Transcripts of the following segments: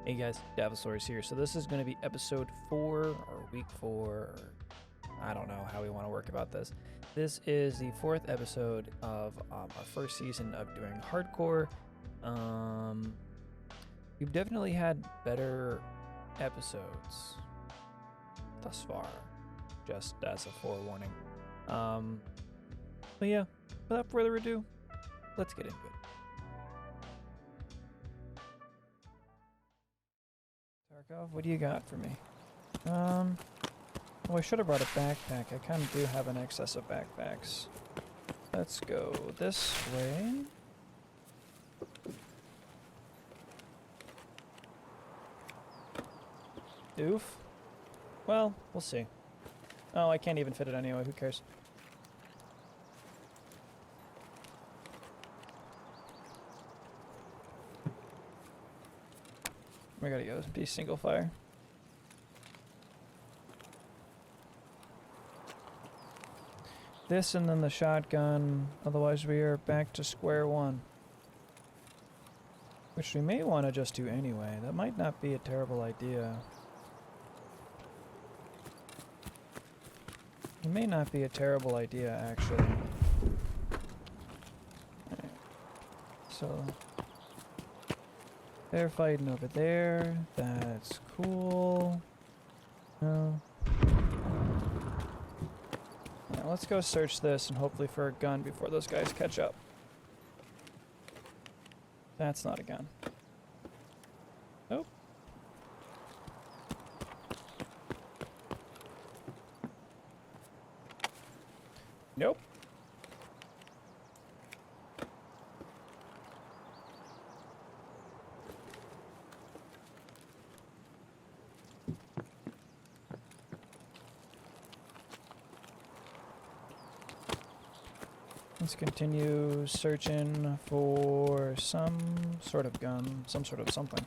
Hey guys, DeadlySlob here. So this is going to be episode 4 or week 4. Or I don't know how we want to work about this. This is the 4th episode of our first season of doing hardcore. We've definitely had better episodes thus far, just as a forewarning. But yeah, without further ado, let's get into it. Tarkov, what do you got for me? Oh, I should have brought a backpack. I kind of do have an excess of backpacks. Let's go this way. Oof. Well, we'll see. Oh, I can't even fit it anyway. Who cares? We gotta go. Be single fire. This and then the shotgun. Otherwise, we are back to square one. Which we may want to just do anyway. That might not be a terrible idea. It may not be a terrible idea, actually. Right. So they're fighting over there. That's cool. No. Yeah, let's go search this and hopefully for a gun before those guys catch up. That's not a gun. Nope. Nope. Let's continue searching for some sort of gun, some sort of something.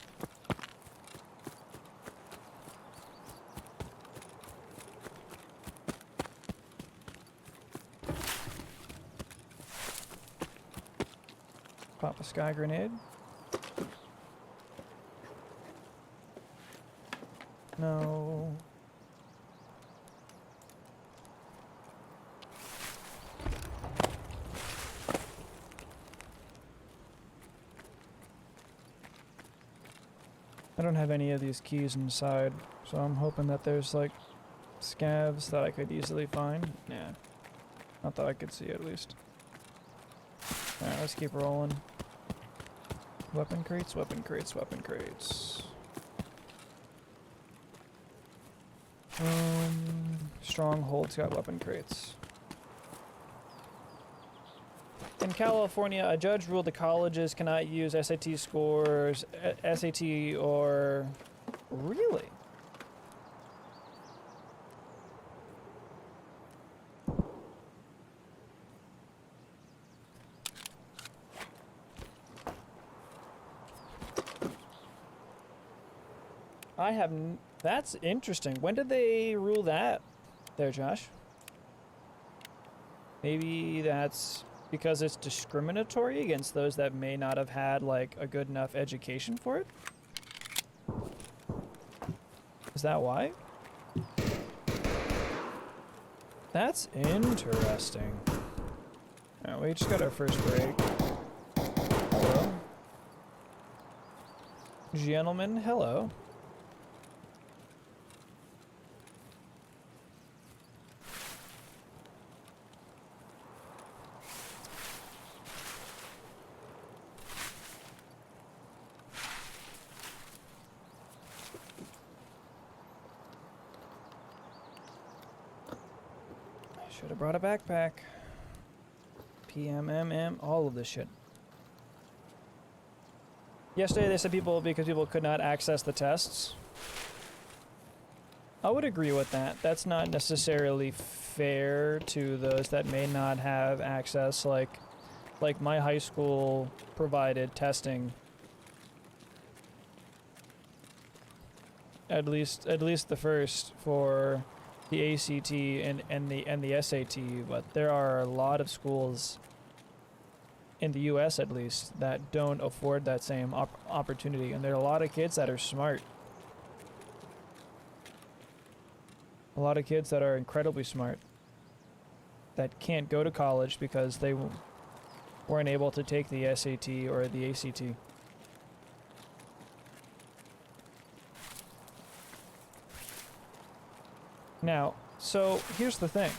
Pop a sky grenade. No. I don't have any of these keys inside, so I'm hoping that there's like scavs that I could easily find. Yeah. Not that I could see at least. Alright, let's keep rolling. Weapon crates, weapon crates, weapon crates. Stronghold's got weapon crates. In California, a judge ruled the colleges cannot use SAT scores, SAT or... Really? That's interesting. When did they rule that there, Josh? Maybe that's because it's discriminatory against those that may not have had, like, a good enough education for it? Is that why? That's interesting. Alright, we just got our first break. Hello. Gentlemen, hello. Should have brought a backpack. PMMM, all of this shit. Yesterday they said because people could not access the tests. I would agree with that. That's not necessarily fair to those that may not have access. Like my high school provided testing. At least the first for the ACT and the SAT, but there are a lot of schools in the US at least, that don't afford that same opportunity. And there are a lot of kids that are smart. A lot of kids that are incredibly smart that can't go to college because they weren't able to take the SAT or the ACT. Now, so here's the thing.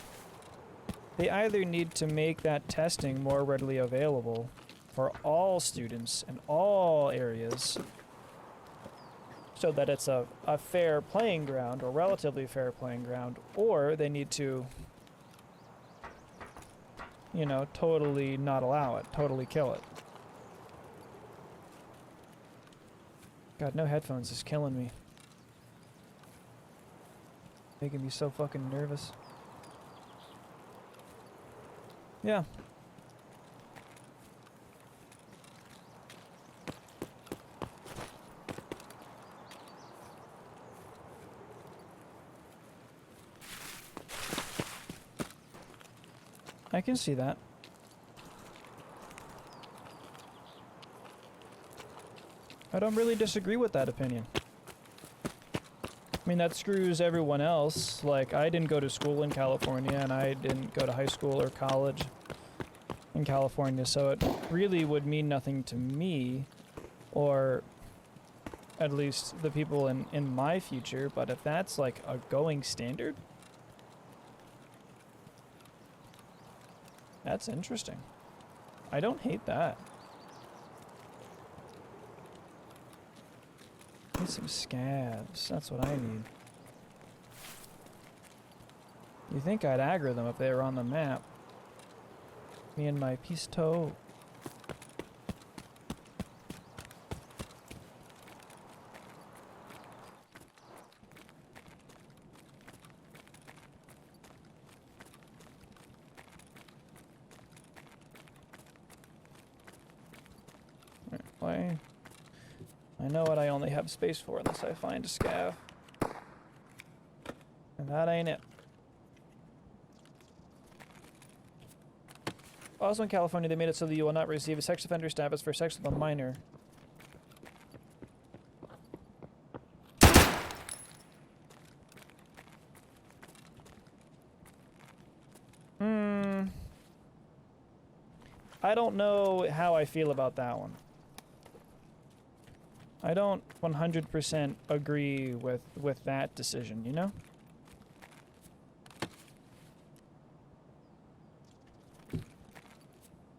They either need to make that testing more readily available for all students in all areas so that it's a fair playing ground, or relatively fair playing ground, or they need to, you know, totally not allow it, totally kill it. God, no headphones is killing me. Making me so fucking nervous. Yeah. I can see that. I don't really disagree with that opinion. I mean, that screws everyone else. Like, I didn't go to school in California, and I didn't go to high school or college in California, so it really would mean nothing to me, or at least the people in my future. But if that's like a going standard, that's interesting. I don't hate that. Need some scabs. That's what I need. You think I'd aggro them if they were on the map? Me and my pisto. Why? I know what I only have space for unless I find a scav. And that ain't it. Also in California, they made it so that you will not receive a sex offender status for sex with a minor. I don't know how I feel about that one. I don't 100% agree with that decision, you know?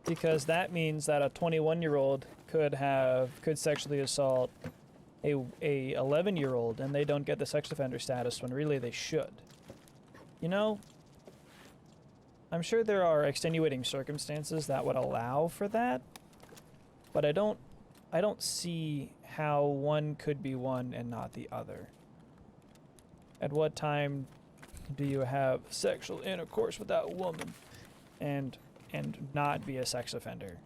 Because that means that a 21-year-old could sexually assault a 11-year-old, and they don't get the sex offender status when really they should. You know, I'm sure there are extenuating circumstances that would allow for that, but I don't see how one could be one and not the other. At what time do you have sexual intercourse with that woman and not be a sex offender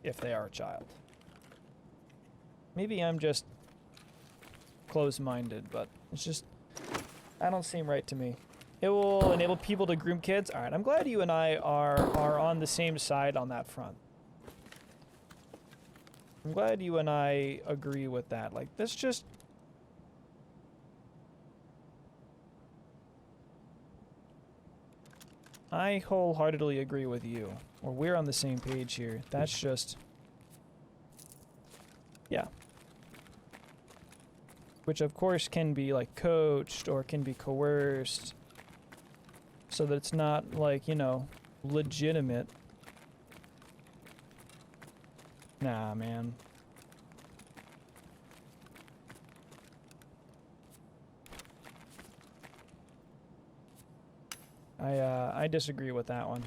if they are a child? Maybe I'm just closed-minded, but it's just, that don't seem right to me. It will enable people to groom kids. All right, I'm glad you and I are on the same side on that front. I'm glad you and I agree with that. Like, this just... I wholeheartedly agree with you. Or we're on the same page here. That's just... yeah. Which, of course, can be, like, coached or can be coerced. So that it's not, like, you know, legitimate. Nah, man. I disagree with that one.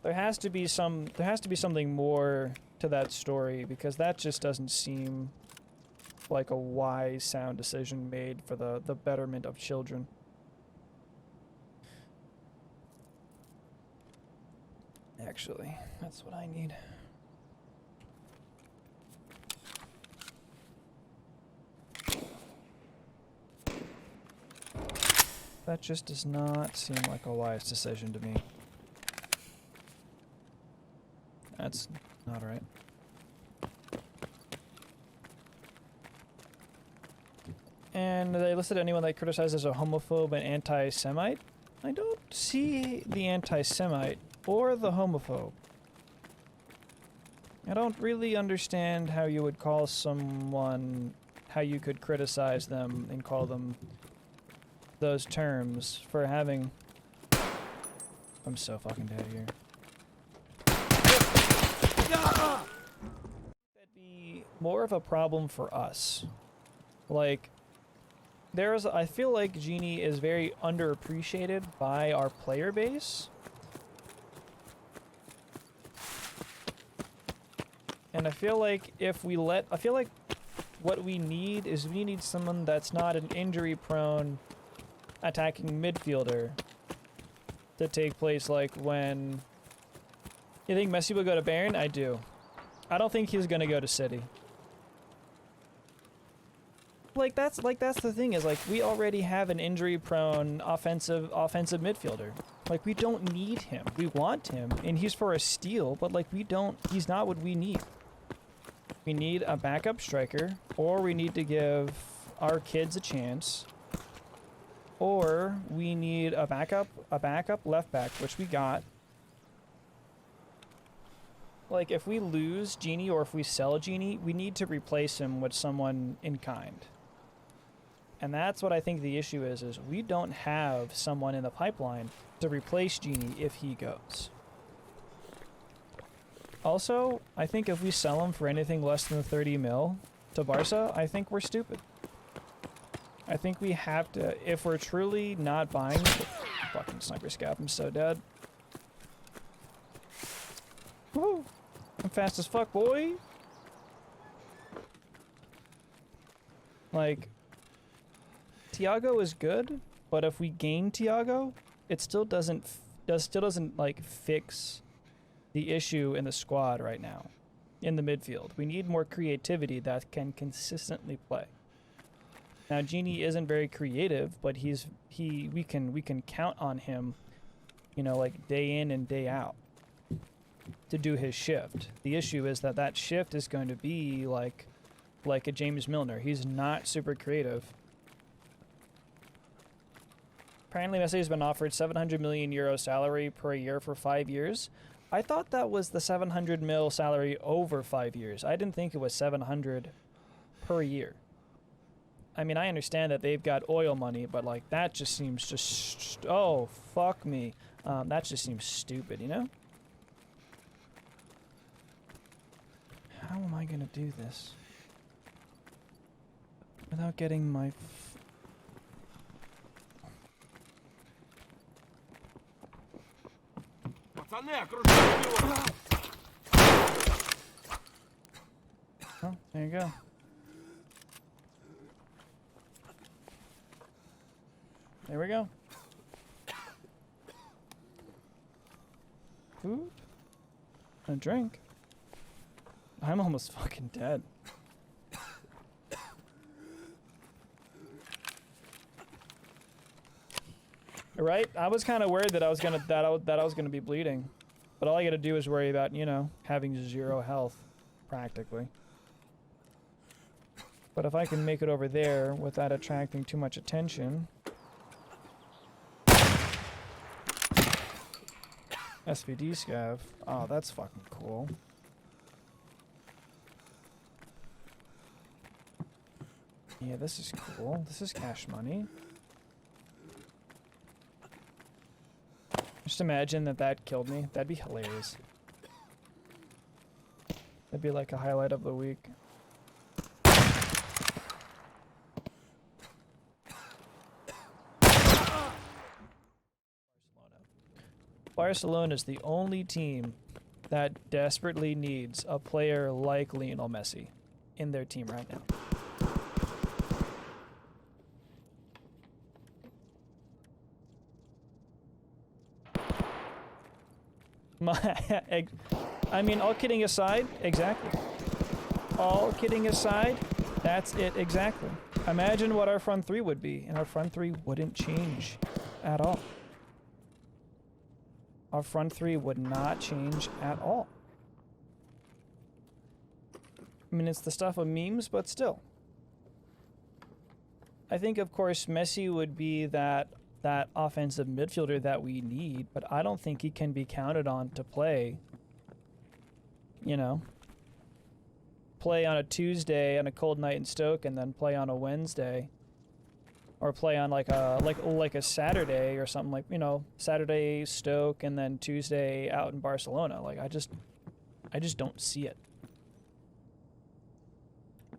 There has to be something more to that story, because that just doesn't seem like a wise, sound decision made for the betterment of children. Actually, that's what I need. That just does not seem like a wise decision to me. That's not right. And they listed anyone they criticized as a homophobe and anti-Semite. I don't see the anti-Semite or the homophobe. I don't really understand how you would call someone, how you could criticize them and call them those terms for having... I'm so fucking dead here. That'd be more of a problem for us. Like, I feel like Genie is very underappreciated by our player base. And I feel like what we need is we need someone that's not an injury-prone attacking midfielder to take place like when... You think Messi will go to Bayern? I do. I don't think he's gonna go to City. Like that's the thing is like we already have an injury-prone offensive midfielder. Like we don't need him. We want him, and he's for a steal, but like he's not what we need. We need a backup striker, or we need to give our kids a chance, or we need a backup left back, which we got. Like if we lose Genie or if we sell Genie, we need to replace him with someone in kind. And that's what I think the issue is we don't have someone in the pipeline to replace Genie if he goes. Also, I think if we sell him for anything less than 30 mil to Barca, I think we're stupid. I think we have to, if we're truly not buying... Fucking sniper scav, I'm so dead. Woo! I'm fast as fuck, boy! Like... Thiago is good, but if we gain Thiago, it still doesn't like fix the issue in the squad right now, in the midfield. We need more creativity that can consistently play. Now Genie isn't very creative, but we can count on him, you know, like day in and day out to do his shift. The issue is that shift is going to be like a James Milner. He's not super creative. Apparently Messi has been offered 700 million euro salary per year for 5 years. I thought that was the 700 mil salary over 5 years. I didn't think it was 700 per year. I mean, I understand that they've got oil money, but like that just seems just... Oh, fuck me. That just seems stupid, you know? How am I gonna do this without getting my... Oh, there you go. There we go. Food? A drink? I'm almost fucking dead. Right? I was kind of worried that I was gonna be bleeding, but all I gotta do is worry about, you know, having 0 health, practically. But if I can make it over there without attracting too much attention. SVD scav. Oh, that's fucking cool. Yeah, this is cool. This is cash money. Just imagine that killed me. That'd be hilarious. That'd be like a highlight of the week. Barcelona is the only team that desperately needs a player like Lionel Messi in their team right now. I mean, all kidding aside, exactly. All kidding aside, that's it exactly. Imagine what our front three would be, and our front three wouldn't change at all. Our front three would not change at all. I mean, it's the stuff of memes, but still. I think, of course, Messi would be that offensive midfielder that we need, but I don't think he can be counted on to play, you know, play on a Tuesday on a cold night in Stoke and then play on a Wednesday, or play on like a Saturday or something, like, you know, Saturday Stoke and then Tuesday out in Barcelona. Like, I just don't see it.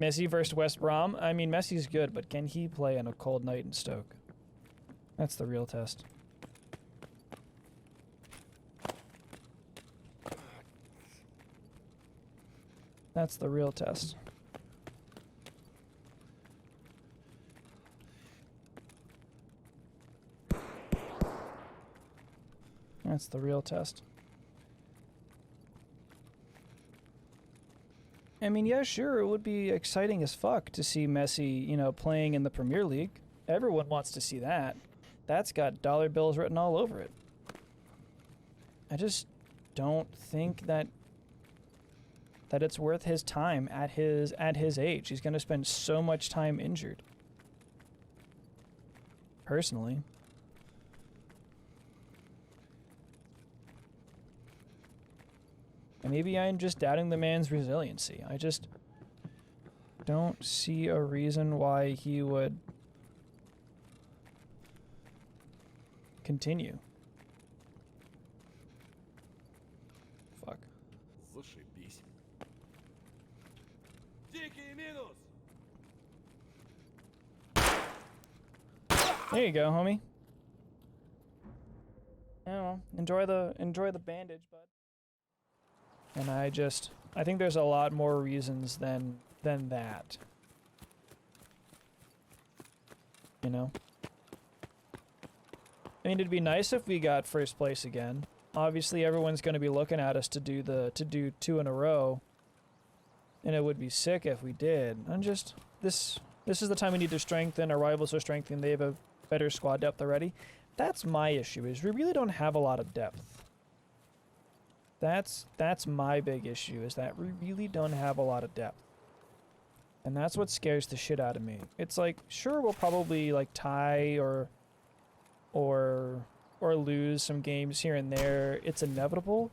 Messi versus West Brom. I mean, Messi's good, but can he play on a cold night in Stoke? That's the real test. That's the real test. That's the real test. I mean, yeah, sure, it would be exciting as fuck to see Messi, you know, playing in the Premier League. Everyone wants to see that. That's got dollar bills written all over it. I just don't think that it's worth his time at his age. He's going to spend so much time injured. Personally. And maybe I'm just doubting the man's resiliency. I just don't see a reason why he would continue. Fuck. There you go, homie. I don't know. Enjoy the bandage, bud. And I think there's a lot more reasons than that. You know? I mean, it'd be nice if we got first place again. Obviously, everyone's going to be looking at us to do 2 in a row. And it would be sick if we did. And just, this is the time we need to strengthen. Our rivals are strengthening. They have a better squad depth already. That's my issue, is we really don't have a lot of depth. That's my big issue, is that we really don't have a lot of depth. And that's what scares the shit out of me. It's like, sure, we'll probably like tie or lose some games here and there. It's inevitable.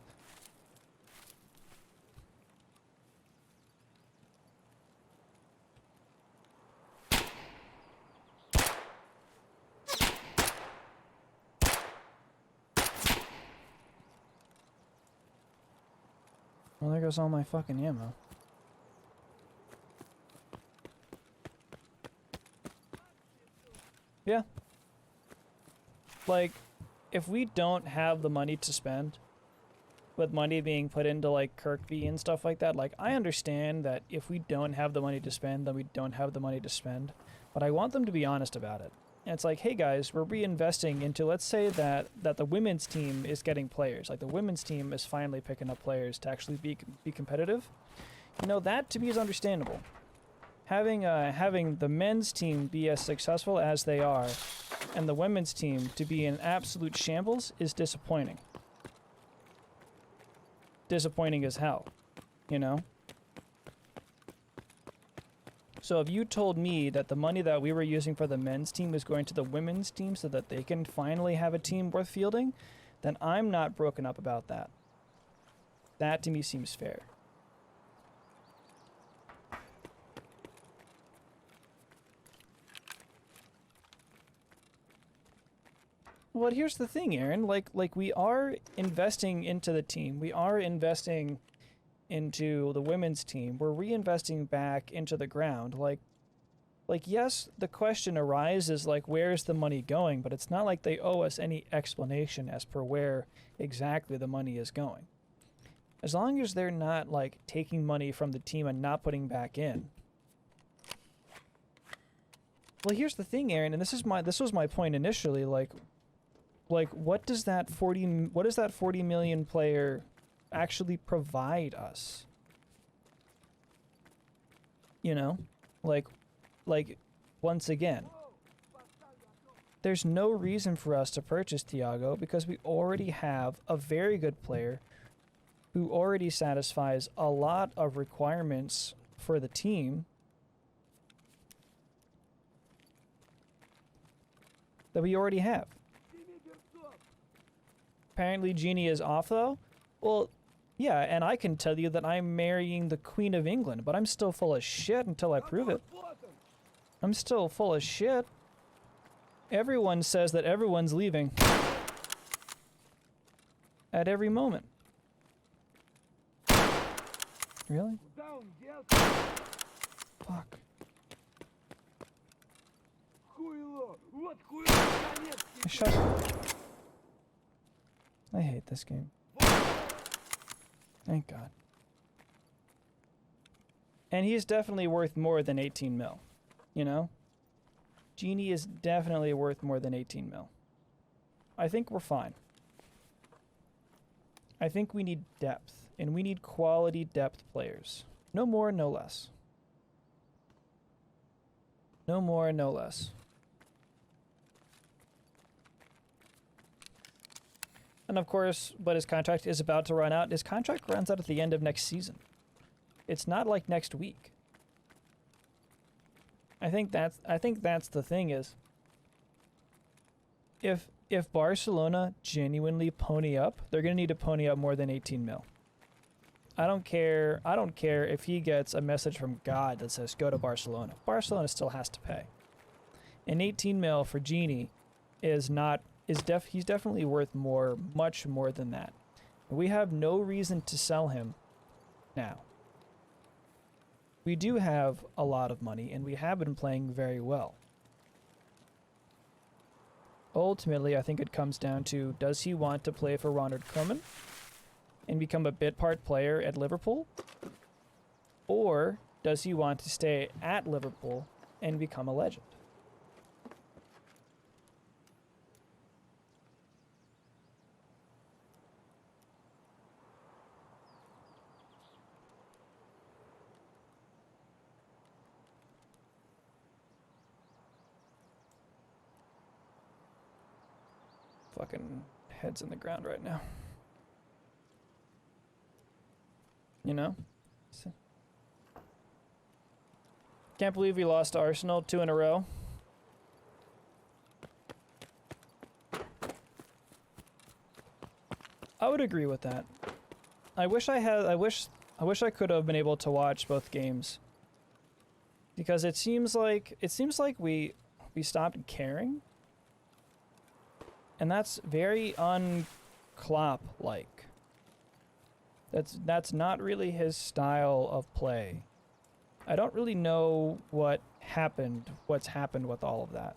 Well, there goes all my fucking ammo. Yeah. Like, if we don't have the money to spend, with money being put into, like, Kirkby and stuff like that, like, I understand that if we don't have the money to spend, then we don't have the money to spend. But I want them to be honest about it. And it's like, hey guys, we're reinvesting into, let's say that the women's team is getting players. Like, the women's team is finally picking up players to actually be competitive. You know, that to me is understandable. Having the men's team be as successful as they are, and the women's team to be in absolute shambles, is disappointing. Disappointing as hell, you know? So if you told me that the money that we were using for the men's team was going to the women's team so that they can finally have a team worth fielding, then I'm not broken up about that. That to me seems fair. Well, here's the thing, Aaron. Like we are investing into the team. We are investing into the women's team. We're reinvesting back into the ground. Like yes, the question arises, like, where's the money going? But it's not like they owe us any explanation as per where exactly the money is going. As long as they're not, like, taking money from the team and not putting back in. Well, here's the thing, Aaron, and this was my point initially, like what does that 40 million player actually provide us? You know? Like once again, there's no reason for us to purchase Thiago because we already have a very good player who already satisfies a lot of requirements for the team that we already have. Apparently Jeannie is off though. Well, yeah, and I can tell you that I'm marrying the Queen of England, but I'm still full of shit until I prove it. I'm still full of shit. Everyone says that everyone's leaving. At every moment. Really? Fuck. Shut up. I hate this game. Thank God. And he's definitely worth more than 18 mil. You know? Genie is definitely worth more than 18 mil. I think we're fine. I think we need depth, and we need quality depth players. No more, no less. No more, no less. And of course, but his contract is about to run out. His contract runs out at the end of next season. It's not like next week. I think that's the thing is, if Barcelona genuinely pony up, they're gonna need to pony up more than 18 mil. I don't care if he gets a message from God that says go to Barcelona. Barcelona still has to pay. And 18 mil for Genie he's definitely worth more, much more than that. We have no reason to sell him now. We do have a lot of money, and we have been playing very well. Ultimately, I think it comes down to, does he want to play for Ronald Koeman and become a bit part player at Liverpool? Or does he want to stay at Liverpool and become a legend? Fucking head's in the ground right now. You know? Can't believe we lost to Arsenal 2 in a row. I would agree with that. I wish I could have been able to watch both games. Because it seems like we stopped caring. And that's very un-Klopp-like. That's not really his style of play. I don't really know what's happened with all of that.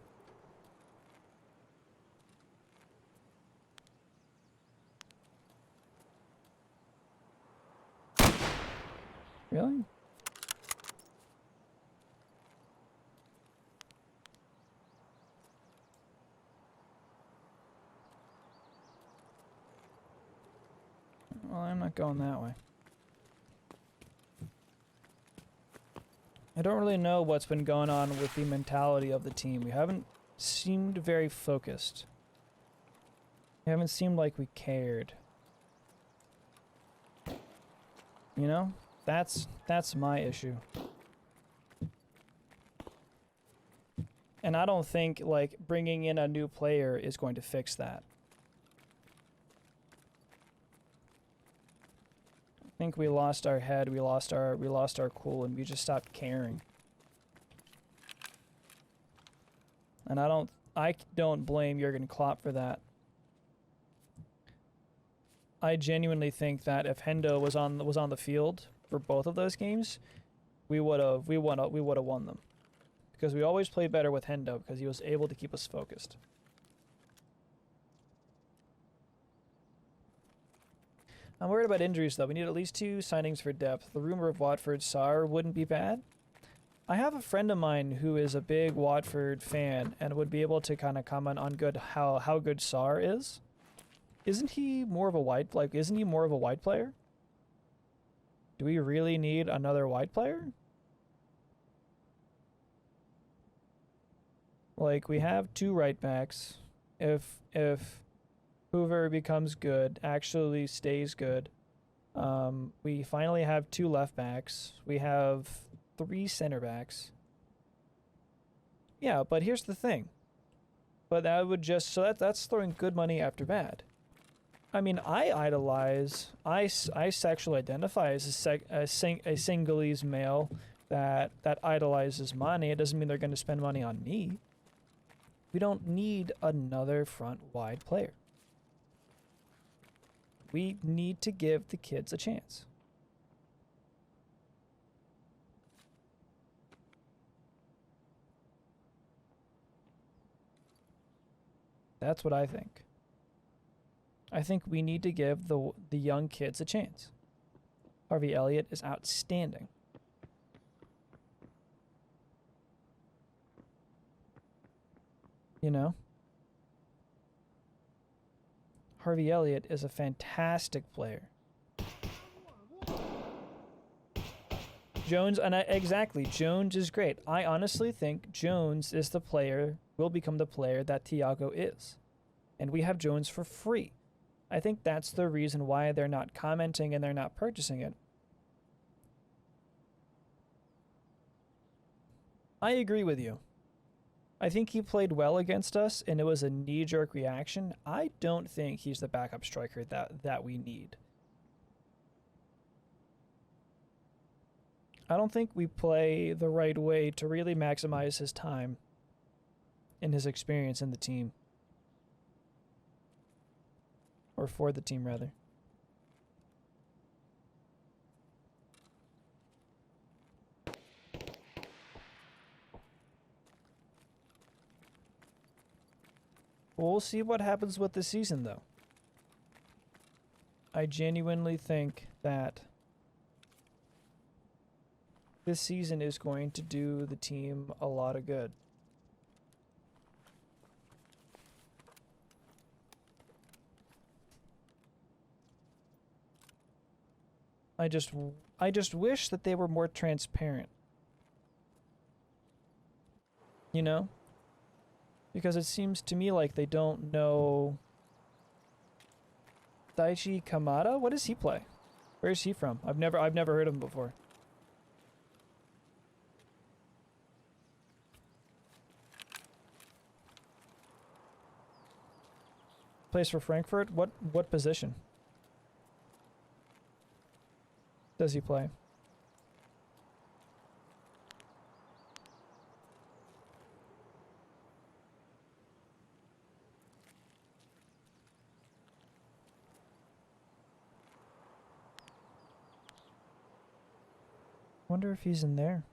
Really? Well, I'm not going that way. I don't really know what's been going on with the mentality of the team. We haven't seemed very focused. We haven't seemed like we cared. You know? That's my issue. And I don't think, like, bringing in a new player is going to fix that. I think we lost our head, we lost our cool, and we just stopped caring. And I don't blame Jurgen Klopp for that. I genuinely think that if Hendo was on the field for both of those games, we would have won them. Because we always played better with Hendo because he was able to keep us focused. I'm worried about injuries, though. We need at least 2 signings for depth. The rumor of Watford Sarr wouldn't be bad. I have a friend of mine who is a big Watford fan and would be able to kind of comment on how good Sarr is. Isn't he more of a wide player? Do we really need another wide player? Like, we have 2 right backs. If Hoover becomes good, actually stays good. We finally have 2 left backs. We have 3 center backs. Yeah, but here's the thing. But that would just... So that's throwing good money after bad. I mean, I sexually identify as a Singhalese male that idolizes money. It doesn't mean they're going to spend money on me. We don't need another front-wide player. We need to give the kids a chance. That's what I think. I think we need to give the young kids a chance. Harvey Elliott is outstanding. You know? Harvey Elliott is a fantastic player. Jones, exactly, Jones is great. I honestly think Jones is the player, will become the player that Thiago is. And we have Jones for free. I think that's the reason why they're not commenting and they're not purchasing it. I agree with you. I think he played well against us, and it was a knee-jerk reaction. I don't think he's the backup striker that we need. I don't think we play the right way to really maximize his time and his experience in the team. Or for the team, rather. We'll see what happens with the season, though. I genuinely think that this season is going to do the team a lot of good. I just wish that they were more transparent. You know? Because it seems to me like they don't know... Daichi Kamada? What does he play? Where is he from? I've never heard of him before. Plays for Frankfurt? What position does he play? Wonder if he's in there.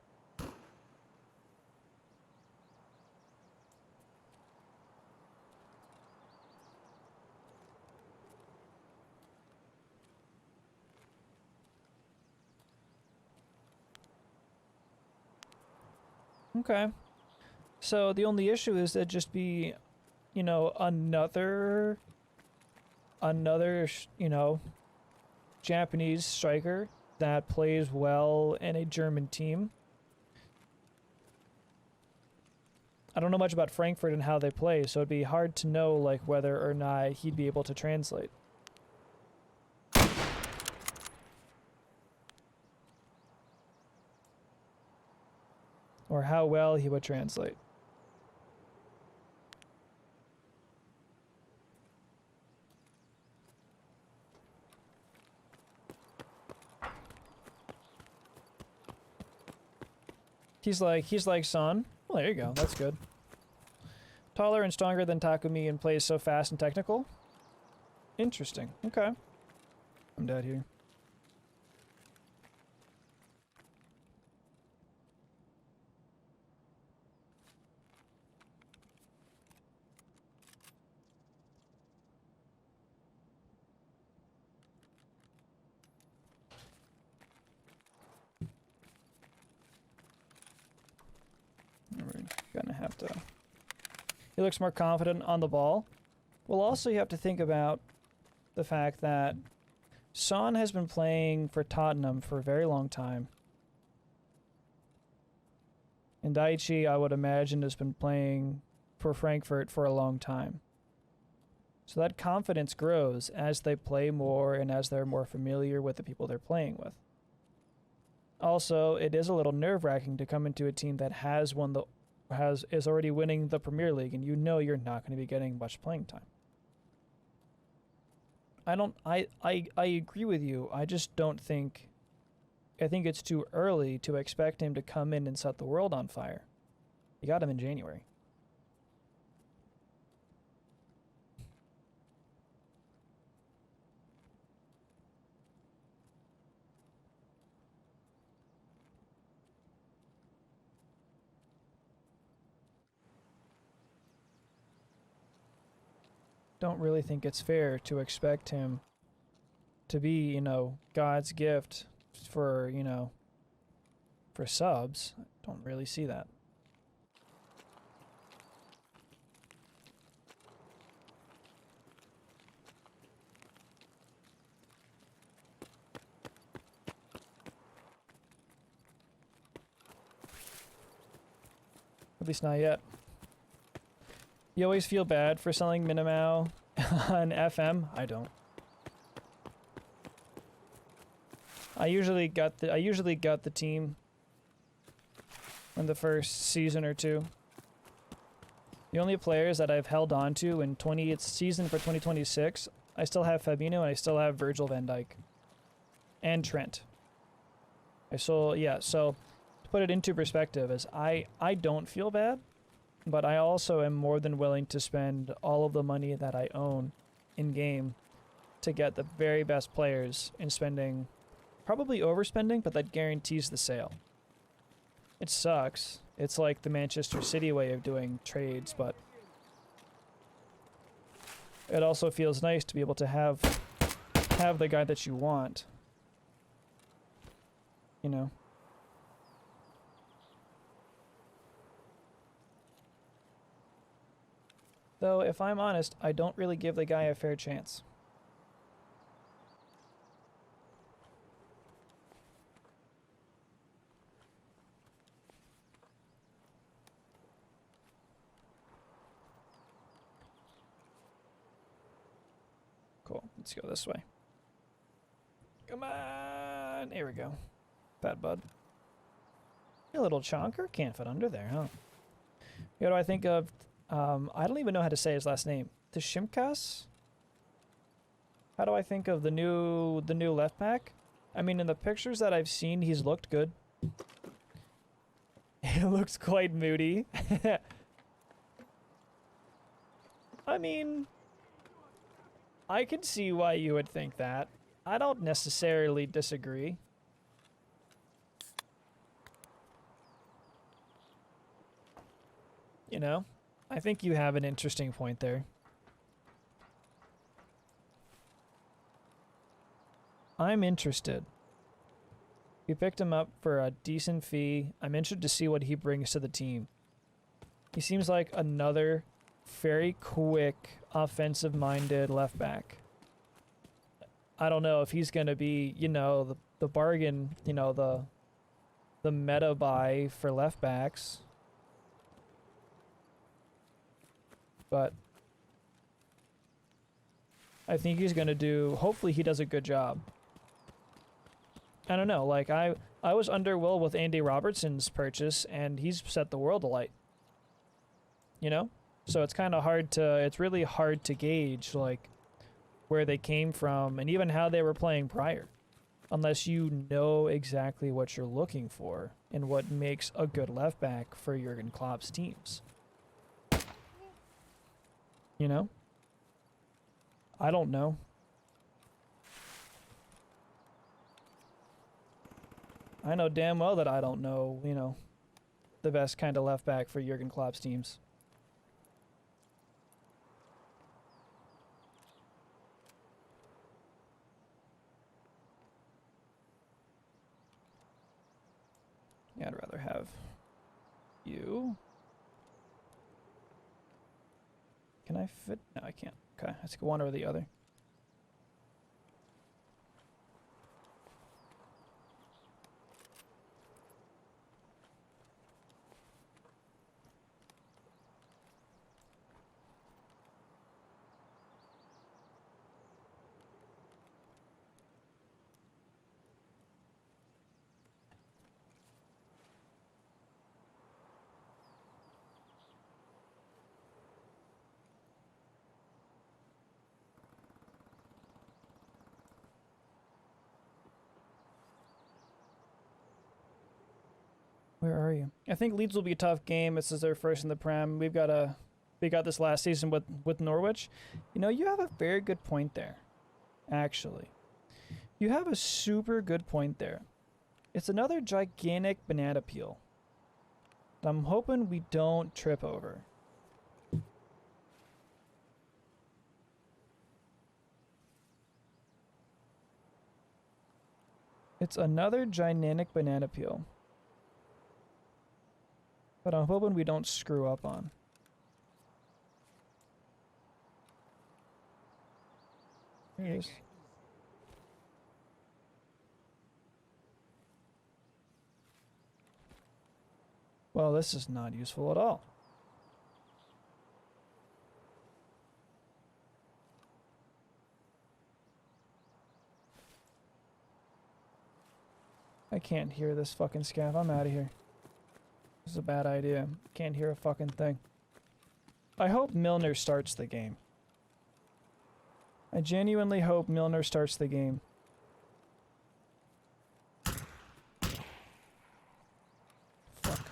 Okay. So the only issue is that just be, you know, another, you know, Japanese striker that plays well in a German team. I don't know much about Frankfurt and how they play, so it'd be hard to know, like, whether or not he'd be able to translate. Or how well he would translate. He's like Son. Well, there you go. That's good. Taller and stronger than Takumi and plays so fast and technical. Interesting. Okay. I'm dead here. Gonna have to... He looks more confident on the ball. Well, also you have to think about the fact that Son has been playing for Tottenham for a very long time. And Daichi, I would imagine, has been playing for Frankfurt for a long time. So that confidence grows as they play more and as they're more familiar with the people they're playing with. Also, it is a little nerve-wracking to come into a team that has won the is already winning the Premier League, and you know you're not going to be getting much playing time. I agree with you. I just don't think. I think it's too early to expect him to come in and set the world on fire. You got him in January. Don't really think it's fair to expect him to be, God's gift for, for subs. I don't really see that. At least not yet. You always feel bad for selling Minimao on FM? I don't. I usually got the team in the first season or two. The only players that I've held on to in season for 2026, I still have Fabinho and I still have Virgil van Dijk. And Trent. So to put it into perspective is I don't feel bad, but I also am more than willing to spend all of the money that I own in game to get the very best players in spending, probably overspending, but that guarantees the sale. It sucks. It's like the Manchester City way of doing trades, but it also feels nice to be able to have the guy that you want. Though, if I'm honest, I don't really give the guy a fair chance. Cool, let's go this way. Come on! Here we go. Fat bud. A little chonker? Can't fit under there, huh? What do I think of... I don't even know how to say his last name. The Shimkas? How do I think of the new left back? I mean, in the pictures that I've seen, he's looked good. He looks quite moody. I mean, I can see why you would think that. I don't necessarily disagree. I think you have an interesting point there. I'm interested. We picked him up for a decent fee. I'm interested to see what he brings to the team. He seems like another very quick, offensive-minded left back. I don't know if he's going to be, the bargain, the meta buy for left backs. But I think he's going to do... Hopefully he does a good job. I don't know, like, I was underwhelmed with Andy Robertson's purchase, and he's set the world alight. So it's kind of hard to... It's really hard to gauge, like, where they came from, and even how they were playing prior. Unless you know exactly what you're looking for, and what makes a good left back for Jurgen Klopp's teams. I don't know. I know damn well that I don't know, the best kind of left back for Jurgen Klopp's teams. Yeah, I'd rather have you. Can I fit? No, I can't. Okay, let's go one or the other. Where are you? I think Leeds will be a tough game. This is their first in the Prem. We got this last season with Norwich. You know, you have a very good point there. Actually, you have a super good point there. It's another gigantic banana peel that I'm hoping we don't trip over. It's another gigantic banana peel. But I'm hoping we don't screw up on. There it is. Well, this is not useful at all. I can't hear this fucking scav. I'm out of here. This is a bad idea. Can't hear a fucking thing. I hope Milner starts the game. I genuinely hope Milner starts the game. Fuck.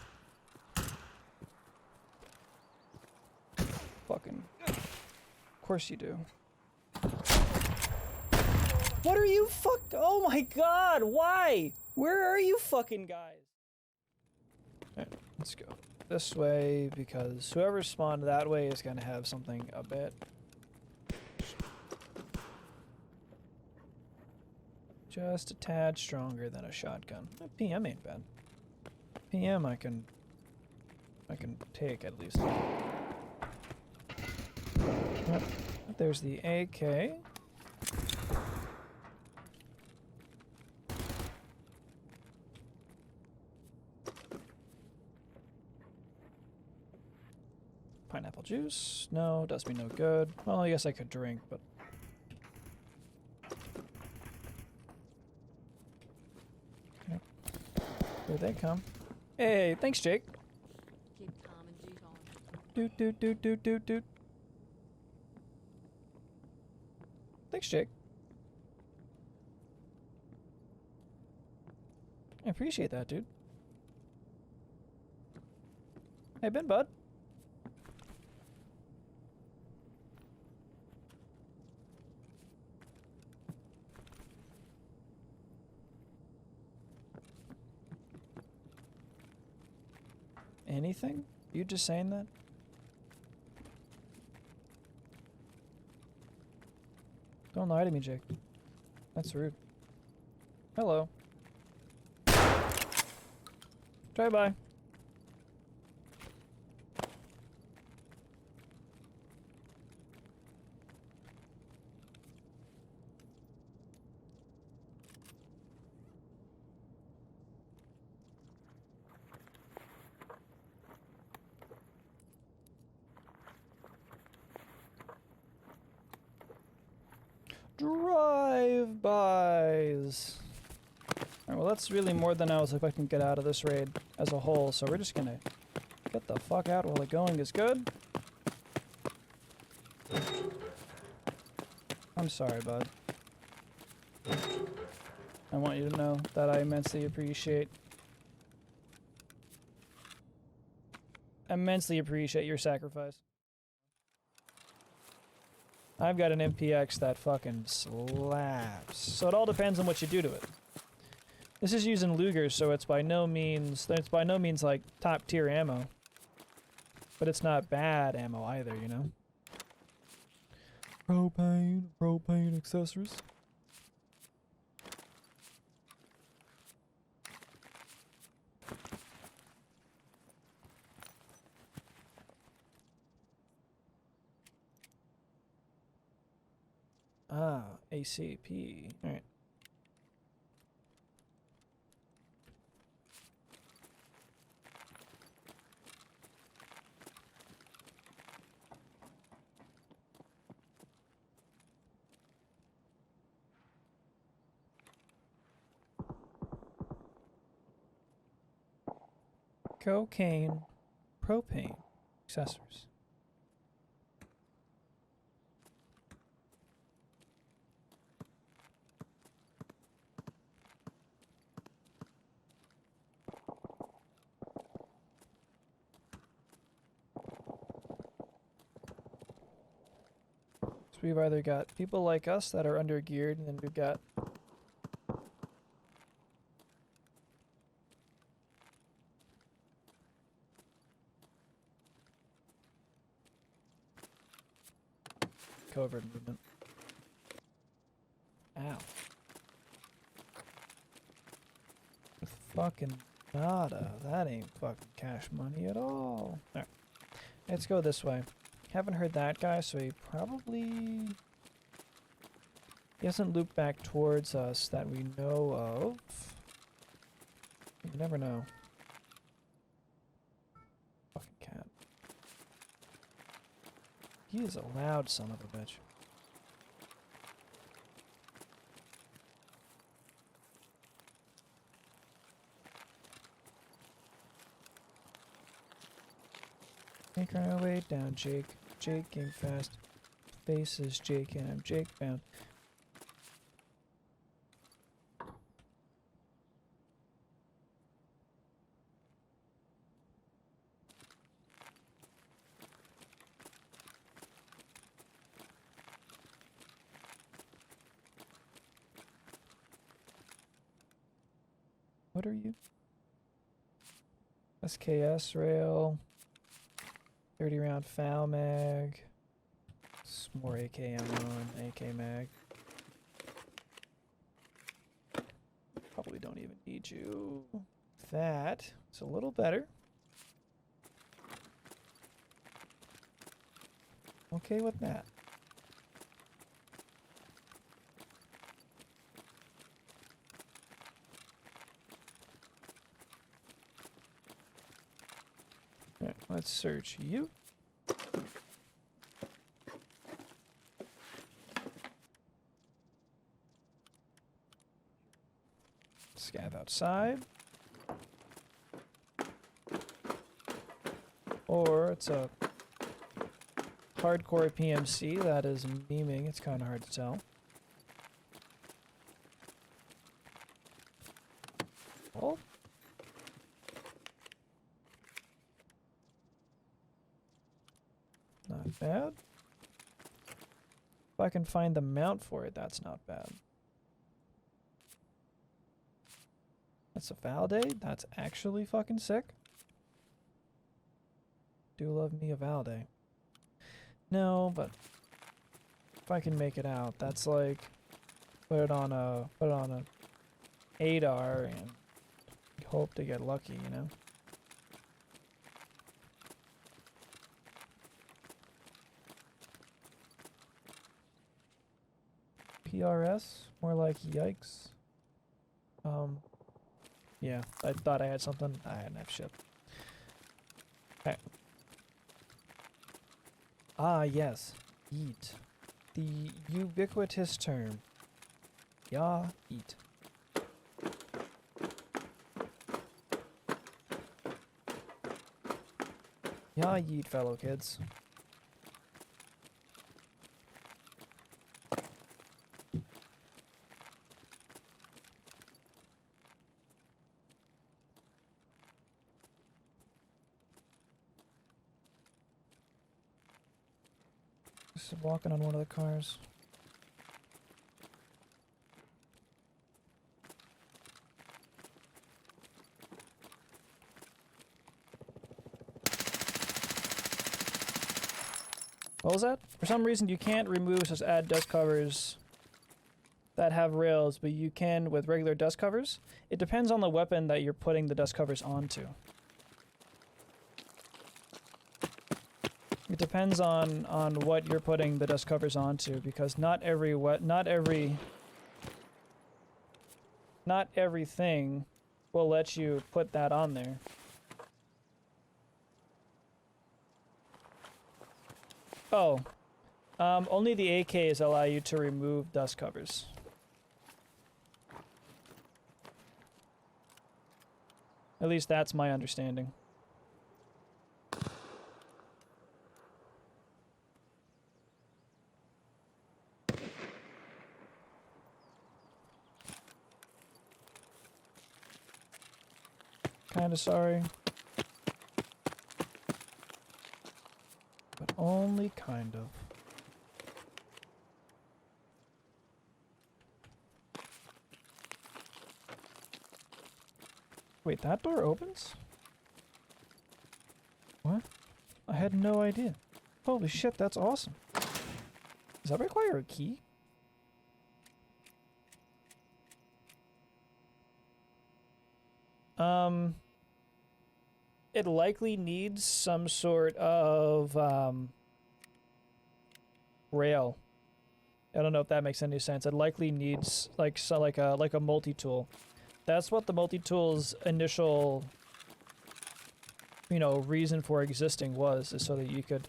Fucking. Of course you do. What are you fuck? Oh my god, why? Where are you fucking guys? Alright, let's go this way because whoever spawned that way is gonna have something a bit. Just a tad stronger than a shotgun. PM ain't bad. PM I can take at least. Yep. There's the AK. Pineapple juice? No, does me no good. Well, I guess I could drink, but... Okay. Here they come. Hey, thanks, Jake. Keep calm and do on. Doot, doot, doot, doot, doot, doot. Thanks, Jake. I appreciate that, dude. Hey, Ben, bud. Anything? You just saying that? Don't lie to me, Jake. That's rude. Hello. Try by. Drive-bys. Alright, well that's really more than I was expecting to get out of this raid as a whole, so we're just gonna get the fuck out while the going is good. I'm sorry, bud. I want you to know that I immensely appreciate your sacrifice. I've got an MPX that fucking slaps. So it all depends on what you do to it. This is using Lugers, so it's by no means like top tier ammo. But it's not bad ammo either, you know? Propane accessories. Ah, ACP. Alright. Cocaine, propane, accessories. we've either got people like us that are under-geared, and then we've got... covert movement. Ow. Fucking nada. That ain't fucking cash money at all. Alright. Let's go this way. Haven't heard that guy, so he probably... He hasn't looped back towards us that we know of. You never know. Fucking cat. He is a loud son of a bitch. Make our way down, Jake. Jake game fast. Face is Jake and I'm Jake bound. What are you? SKS rail. 30 round foul mag. Some more AK ammo and AK mag. Probably don't even need you. That is a little better. Okay with that. Alright, let's search you. Scav outside. Or it's a hardcore PMC that is memeing. It's kind of hard to tell. Oh. Not bad. If I can find the mount for it, that's not bad. That's a Valday? That's actually fucking sick. Do love me a Valday. No, but if I can make it out, that's like put it on a ADAR and hope to get lucky, you know? PRS? More like yikes. Yeah, I thought I had something. I didn't have shit. Okay. Ah, yes. Eat. The ubiquitous term. Yeah, eat. Yeah, yeet, fellow kids. Just walking on one of the cars. What was that? For some reason you can't remove those add dust covers that have rails, but you can with regular dust covers. It depends on the weapon that you're putting the dust covers onto. It depends on what you're putting the dust covers onto, because not everything will let you put that on there. Oh, only the AKs allow you to remove dust covers. At least that's my understanding. Kinda sorry. But only kind of. Wait, that door opens? What? I had no idea. Holy shit, that's awesome. Does that require a key? It likely needs some sort of, rail. I don't know if that makes any sense. It likely needs, like a multi-tool. That's what the multi-tool's initial, you know, reason for existing was, is so that you could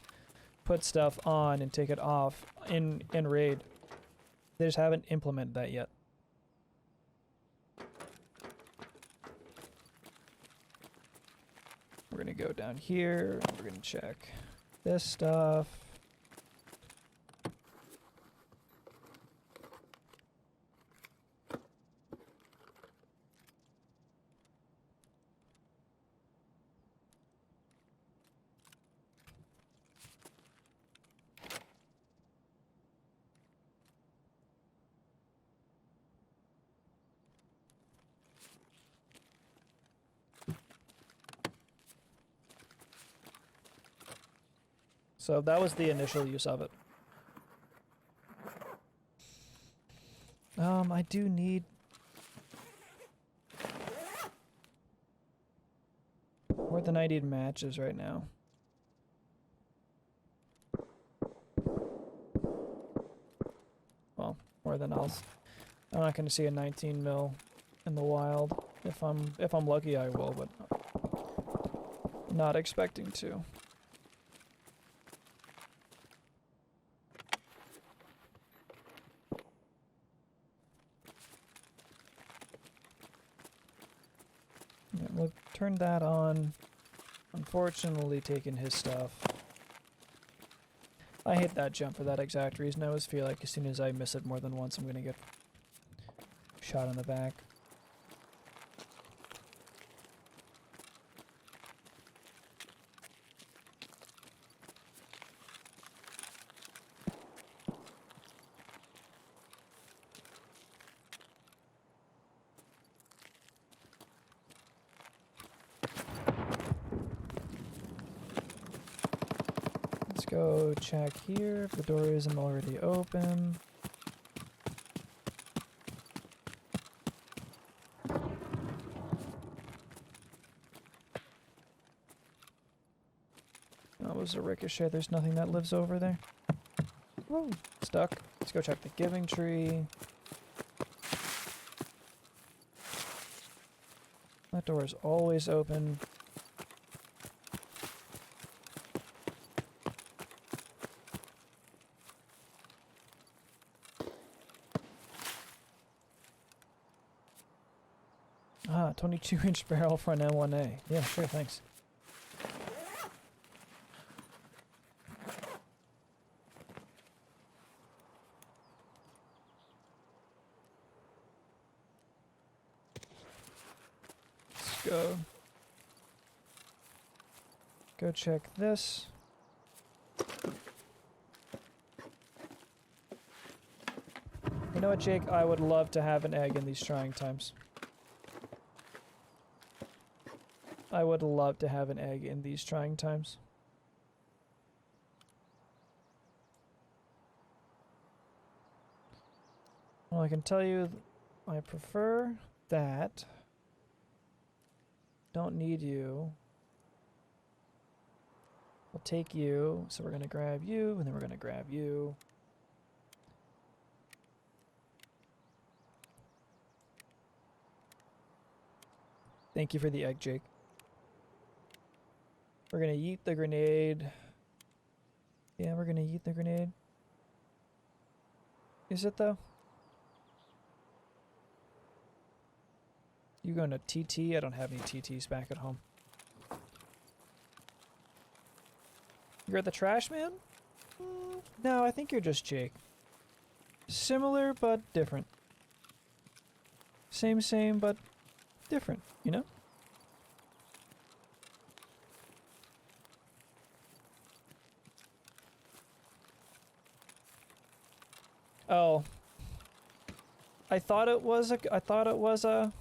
put stuff on and take it off in RAID. They just haven't implemented that yet. We're gonna go down here, and we're gonna check this stuff. So that was the initial use of it. I do need... more than I need matches right now. Well, more than else. I'm not going to see a 19 mil in the wild. If I'm lucky, I will, but not expecting to. Yeah, we'll turn that on. Unfortunately, taking his stuff. I hate that jump for that exact reason. I always feel like as soon as I miss it more than once, I'm gonna get shot in the back. Let's go check here if the door isn't already open. That was a ricochet. There's nothing that lives over there. Whoa, stuck. Let's go check the giving tree. That door is always open. Ah, 22-inch barrel for an M1A. Yeah, sure, thanks. Let's go check this. You know what, Jake? I would love to have an egg in these trying times. I would love to have an egg in these trying times. Well, I can tell you I prefer that. Don't need you. We'll take you, so we're gonna grab you, and then we're gonna grab you. Thank you for the egg, Jake. We're gonna yeet the grenade. Yeah, we're gonna yeet the grenade. Is it though? You going to TT? I don't have any TTs back at home. You're the trash man? No, I think you're just Jake. Similar but different. Same, but different, you know? Oh. I thought it was a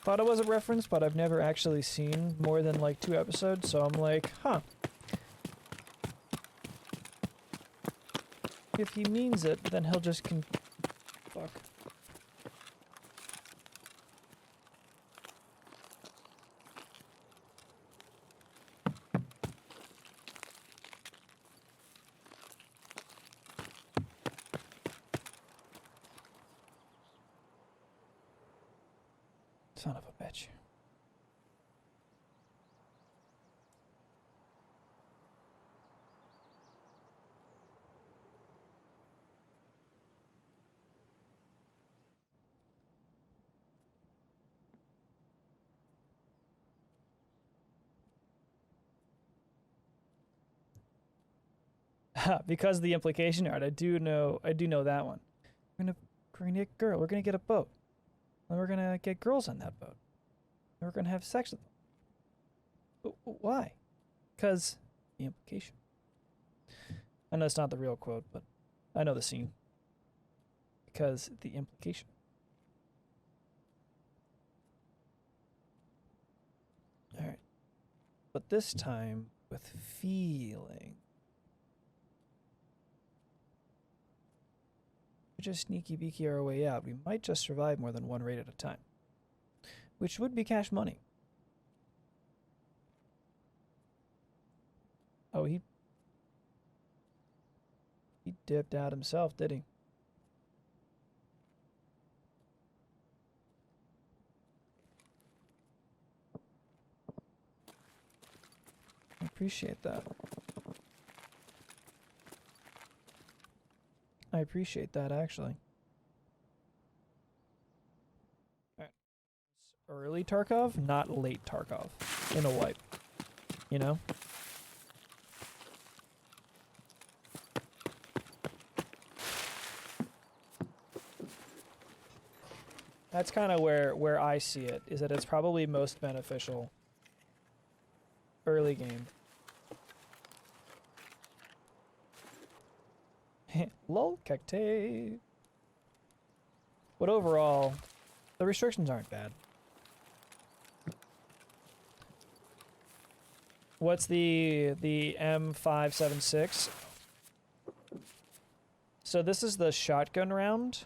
thought it was a reference, but I've never actually seen more than like 2 episodes, so I'm like, huh. If he means it, then he'll just fuck. Son of a bitch. Because the implication art, I do know that one. We're gonna get a girl. We're gonna get a boat. And we're gonna get girls on that boat. And we're gonna have sex with them. Why? Because the implication. I know it's not the real quote, but I know the scene. Because the implication. Alright. But this time with feeling. We just sneaky beaky our way out. We might just survive more than 1 raid at a time. Which would be cash money. Oh, he dipped out himself, did he? I appreciate that. I appreciate that, actually. Alright. It's early Tarkov, not late Tarkov. In a wipe. You know? That's kind of where I see it, is that it's probably most beneficial early game. Lol, cacti. But overall, the restrictions aren't bad. What's the M576? So this is the shotgun round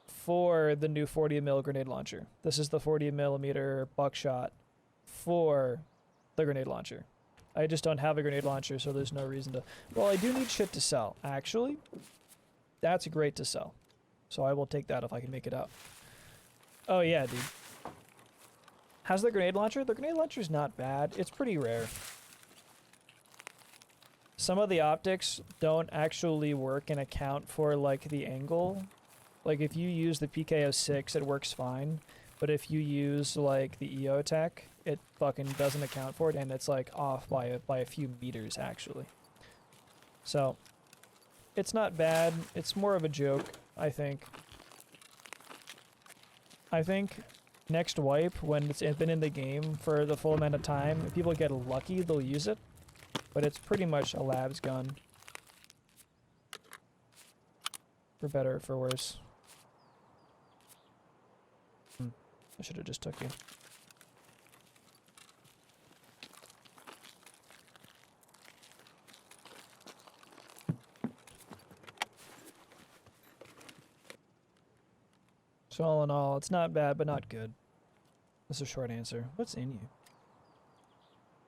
for the new 40mm grenade launcher. This is the 40mm buckshot for the grenade launcher. I just don't have a grenade launcher, so there's no reason to... Well, I do need shit to sell, actually. That's great to sell. So I will take that if I can make it up. Oh yeah, dude. How's the grenade launcher? The grenade launcher's not bad. It's pretty rare. Some of the optics don't actually work and account for, like, the angle. Like, if you use the PKO6, it works fine. But if you use, like, the EO tech, it fucking doesn't account for it, and it's, like, off by a few meters, actually. So, it's not bad. It's more of a joke, I think. I think next wipe, when it's been in the game for the full amount of time, if people get lucky, they'll use it. But it's pretty much a lab's gun. For better or for worse. I should have just took you. So all in all, it's not bad, but not good. That's a short answer. What's in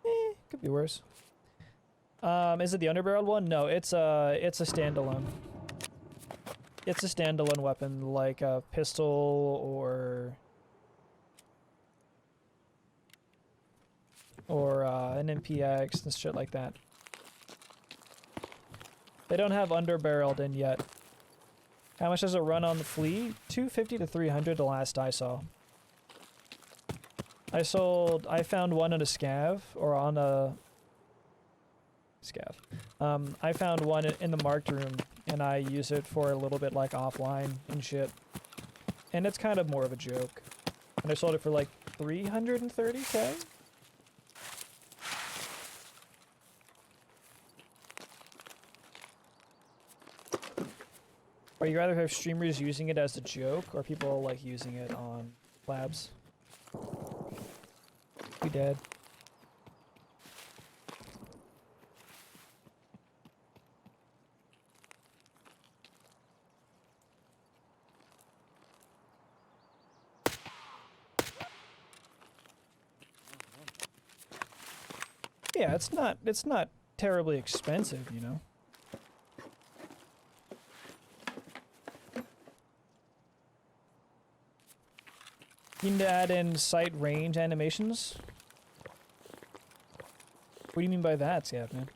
you? Could be worse. Is it the underbarreled one? No, it's a standalone. It's a standalone weapon, like a pistol or an MPX and shit like that. They don't have underbarreled in yet. How much does it run on the flea? 250 to 300 the last I saw. I found one on a scav, or on a scav. I found one in the marked room, and I use it for a little bit, like, offline and shit. And it's kind of more of a joke. And I sold it for like 330k? Or you rather have streamers using it as a joke, or people like using it on labs? You dead. Yeah, it's not terribly expensive, you know. You need to add in sight range animations. What do you mean by that, Scav, man?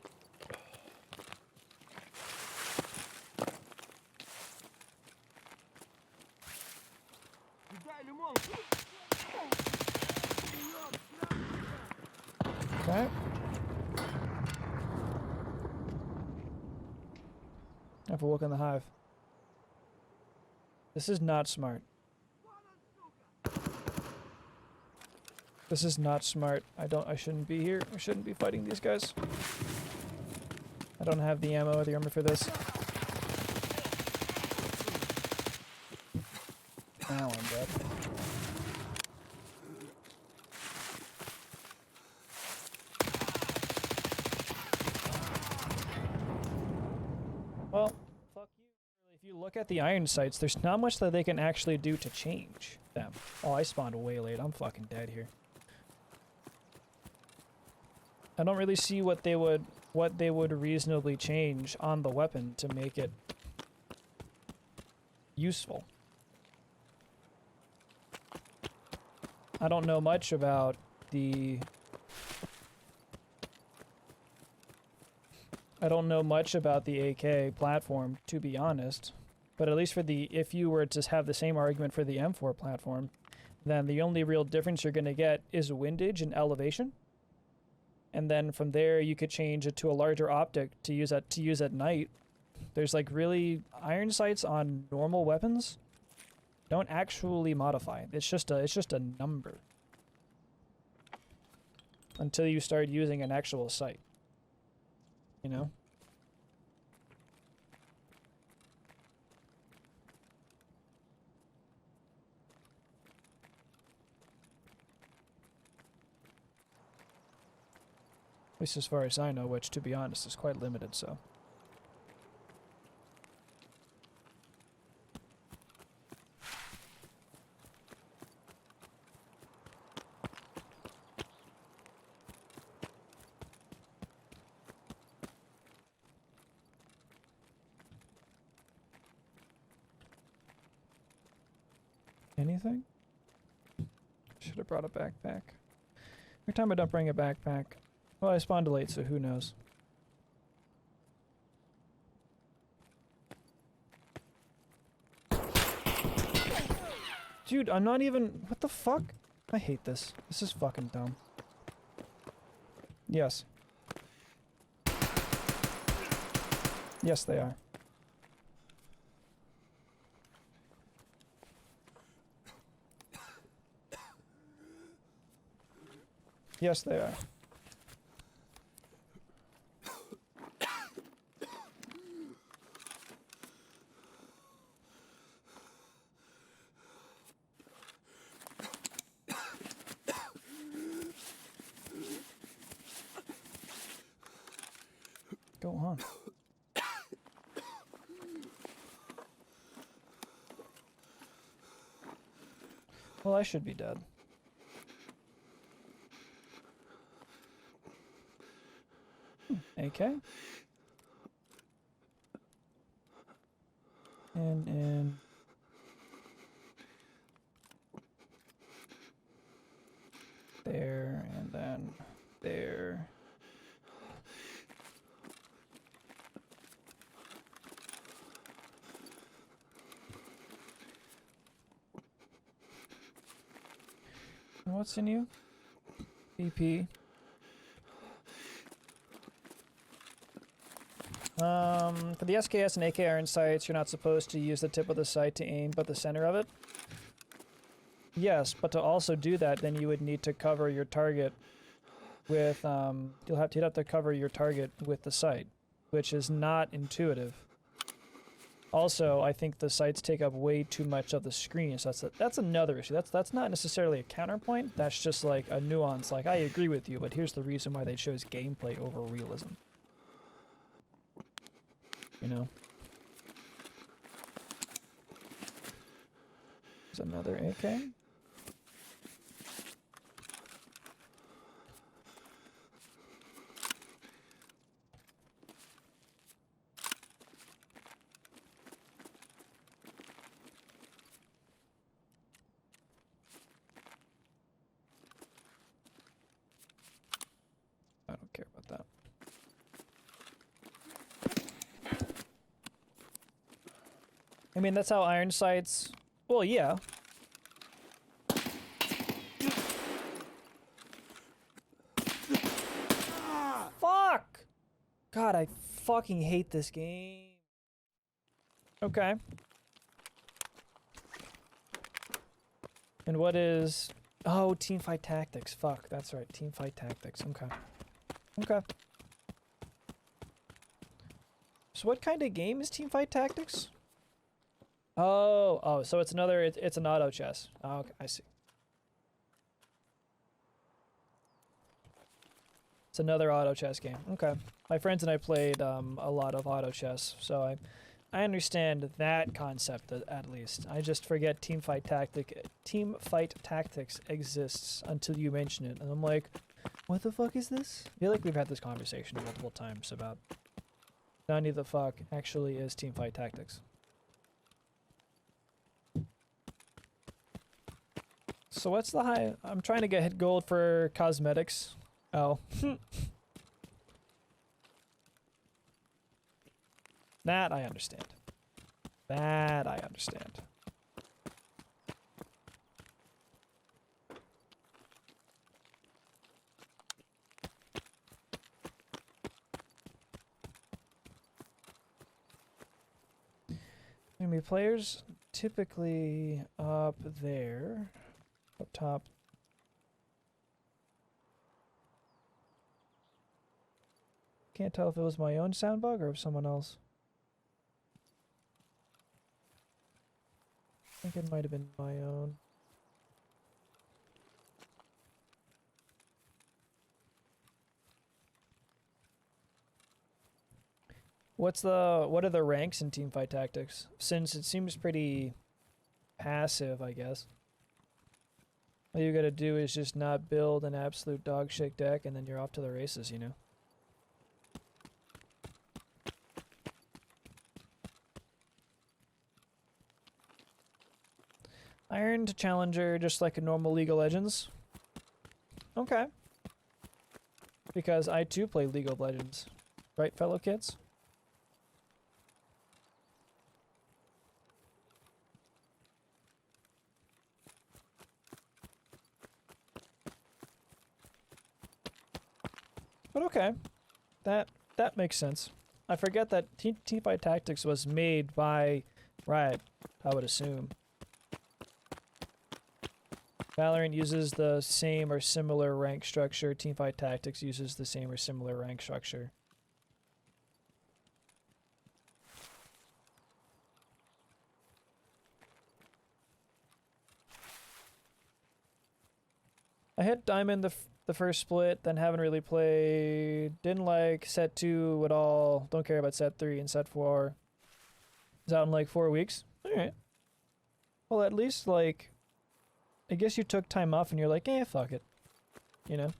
Okay. Have a look in the hive. This is not smart. This is not smart. I shouldn't be here. I shouldn't be fighting these guys. I don't have the ammo or the armor for this. Now I'm dead. Well, fuck you. If you look at the iron sights, there's not much that they can actually do to change them. Oh, I spawned way late. I'm fucking dead here. I don't really see what they would reasonably change on the weapon to make it useful. I don't know much about the AK platform, to be honest. But at least for if you were to have the same argument for the M4 platform, then the only real difference you're going to get is windage and elevation. And then from there, you could change it to a larger optic to use at night. There's like really iron sights on normal weapons don't actually modify. It's just a number until you start using an actual sight. You know? At least as far as I know, which, to be honest, is quite limited, so. Anything? Should have brought a backpack. Every time I don't bring a backpack. Well, I spawned late, so who knows. Dude, I'm not even... What the fuck? I hate this. This is fucking dumb. Yes. Yes, they are. Yes, they are. Go on. Well, I should be dead. AK. And there, and then there. And what's in you? BP. For the SKS and AK iron sights, you're not supposed to use the tip of the sight to aim, but the center of it. Yes, but to also do that, then you would need to cover your target with, you'd have to cover your target with the sight, which is not intuitive. Also, I think the sights take up way too much of the screen, so that's another issue. That's not necessarily a counterpoint. That's just like a nuance. Like, I agree with you, but here's the reason why they chose gameplay over realism. You know? There's another AK. I don't care about that. I mean, that's how iron sights... Well, yeah. Fuck! God, I fucking hate this game. Okay. And what is... Oh, teamfight tactics. Fuck, that's right. Teamfight tactics. Okay. Okay. So what kind of game is teamfight tactics? Oh, so it's another, it's an auto chess. Oh, okay, I see. It's another auto chess game. Okay. My friends and I played a lot of auto chess, so I understand that concept at least. I just forget teamfight tactics exists until you mention it, and I'm like, what the fuck is this? I feel like we've had this conversation multiple times about none of the fuck actually is teamfight tactics. So what's the high? I'm trying to get gold for cosmetics. Oh. That I understand. That I understand. Enemy players typically up there. Up top. Can't tell if it was my own sound bug or if someone else. I think it might have been my own. What are the ranks in teamfight tactics? Since it seems pretty passive, I guess. All you gotta do is just not build an absolute dog shit deck and then you're off to the races, you know? Iron to Challenger, just like a normal League of Legends. Okay. Because I too play League of Legends. Right, fellow kids? But okay. That makes sense. I forget that Teamfight Tactics was made by Riot, I would assume. Valorant uses the same or similar rank structure. Teamfight Tactics uses the same or similar rank structure. I hit Diamond the first split, then haven't really played. Didn't like Set 2 at all. Don't care about Set 3 and Set 4. It's out in like 4 weeks. Alright. Well, at least, like, I guess you took time off and you're like, eh, fuck it. You know?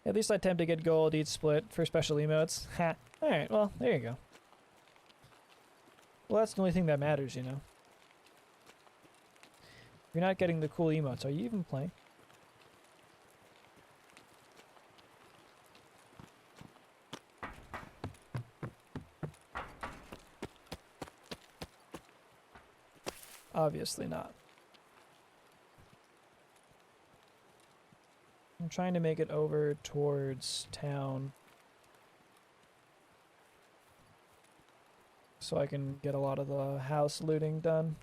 At least I attempt to get gold each split for special emotes. Ha. Alright, well, there you go. Well, that's the only thing that matters, you know? If you're not getting the cool emotes, are you even playing? Obviously not. I'm trying to make it over towards town so I can get a lot of the house looting done.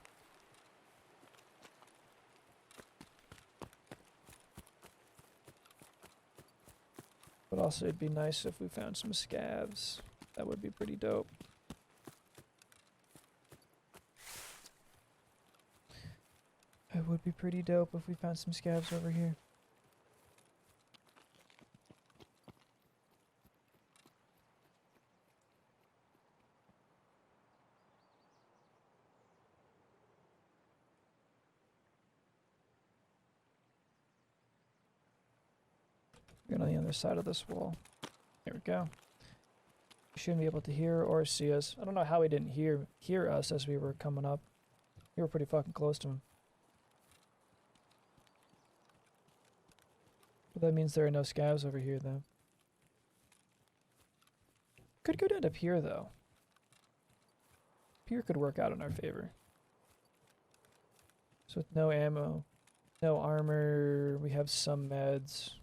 But also it'd be nice if we found some scavs. That would be pretty dope. It would be pretty dope if we found some scavs over here. Get on the other side of this wall. There we go. He shouldn't be able to hear or see us. I don't know how he didn't hear us as we were coming up. We were pretty fucking close to him. But that means there are no scavs over here, though. Could go down up here, though. Here could work out in our favor. So with no ammo, no armor, we have some meds.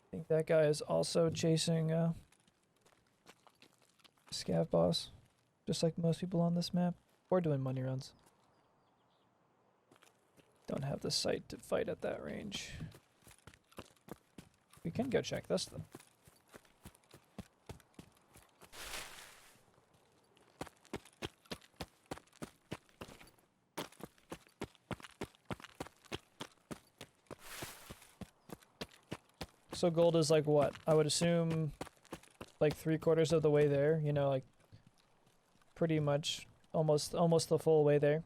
I think that guy is also chasing scav boss, just like most people on this map, or doing money runs. Don't have the sight to fight at that range. We can go check this though. So gold is like what? I would assume like 3/4 of the way there, you know, like pretty much almost the full way there.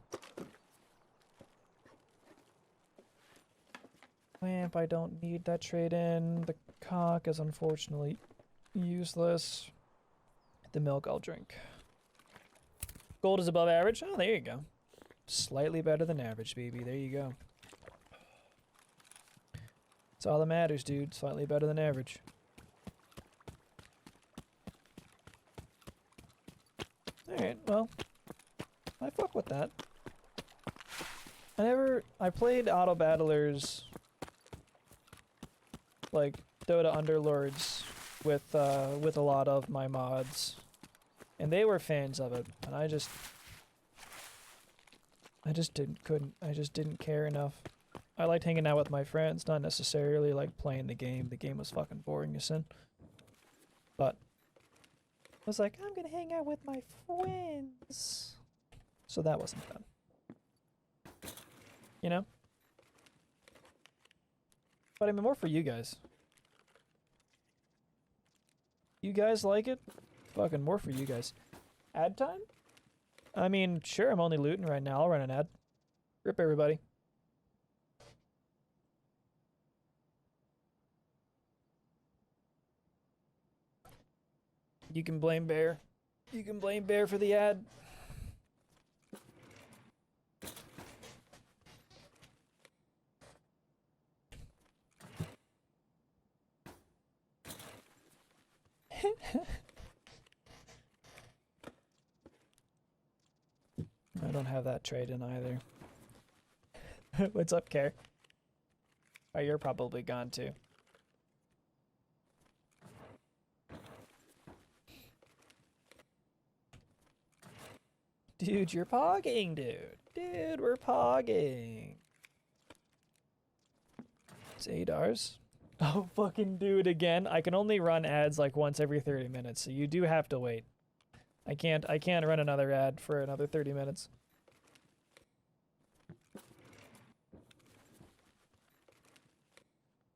Lamp, I don't need that trade in. The cock is unfortunately useless. The milk I'll drink. Gold is above average. Oh, there you go. Slightly better than average, baby. There you go. That's all that matters, dude. Slightly better than average. Alright, well, I fuck with that. I played Auto Battlers, like Dota Underlords, with a lot of my mods, and they were fans of it, and I just didn't care enough. I liked hanging out with my friends, not necessarily like playing the game. The game was fucking boring as sin. But I was like, I'm gonna hang out with my friends. So that wasn't fun. You know? But I mean, more for you guys. You guys like it? Fucking more for you guys. Ad time? I mean, sure, I'm only looting right now. I'll run an ad. Rip everybody. You can blame Bear. You can blame Bear for the ad. I don't have that trade in either. What's up, Care? Oh, you're probably gone too. Dude, you're pogging, dude. Dude, we're pogging. It's $8. Oh, fucking do it again. I can only run ads like once every 30 minutes, so you do have to wait. I can't run another ad for another 30 minutes.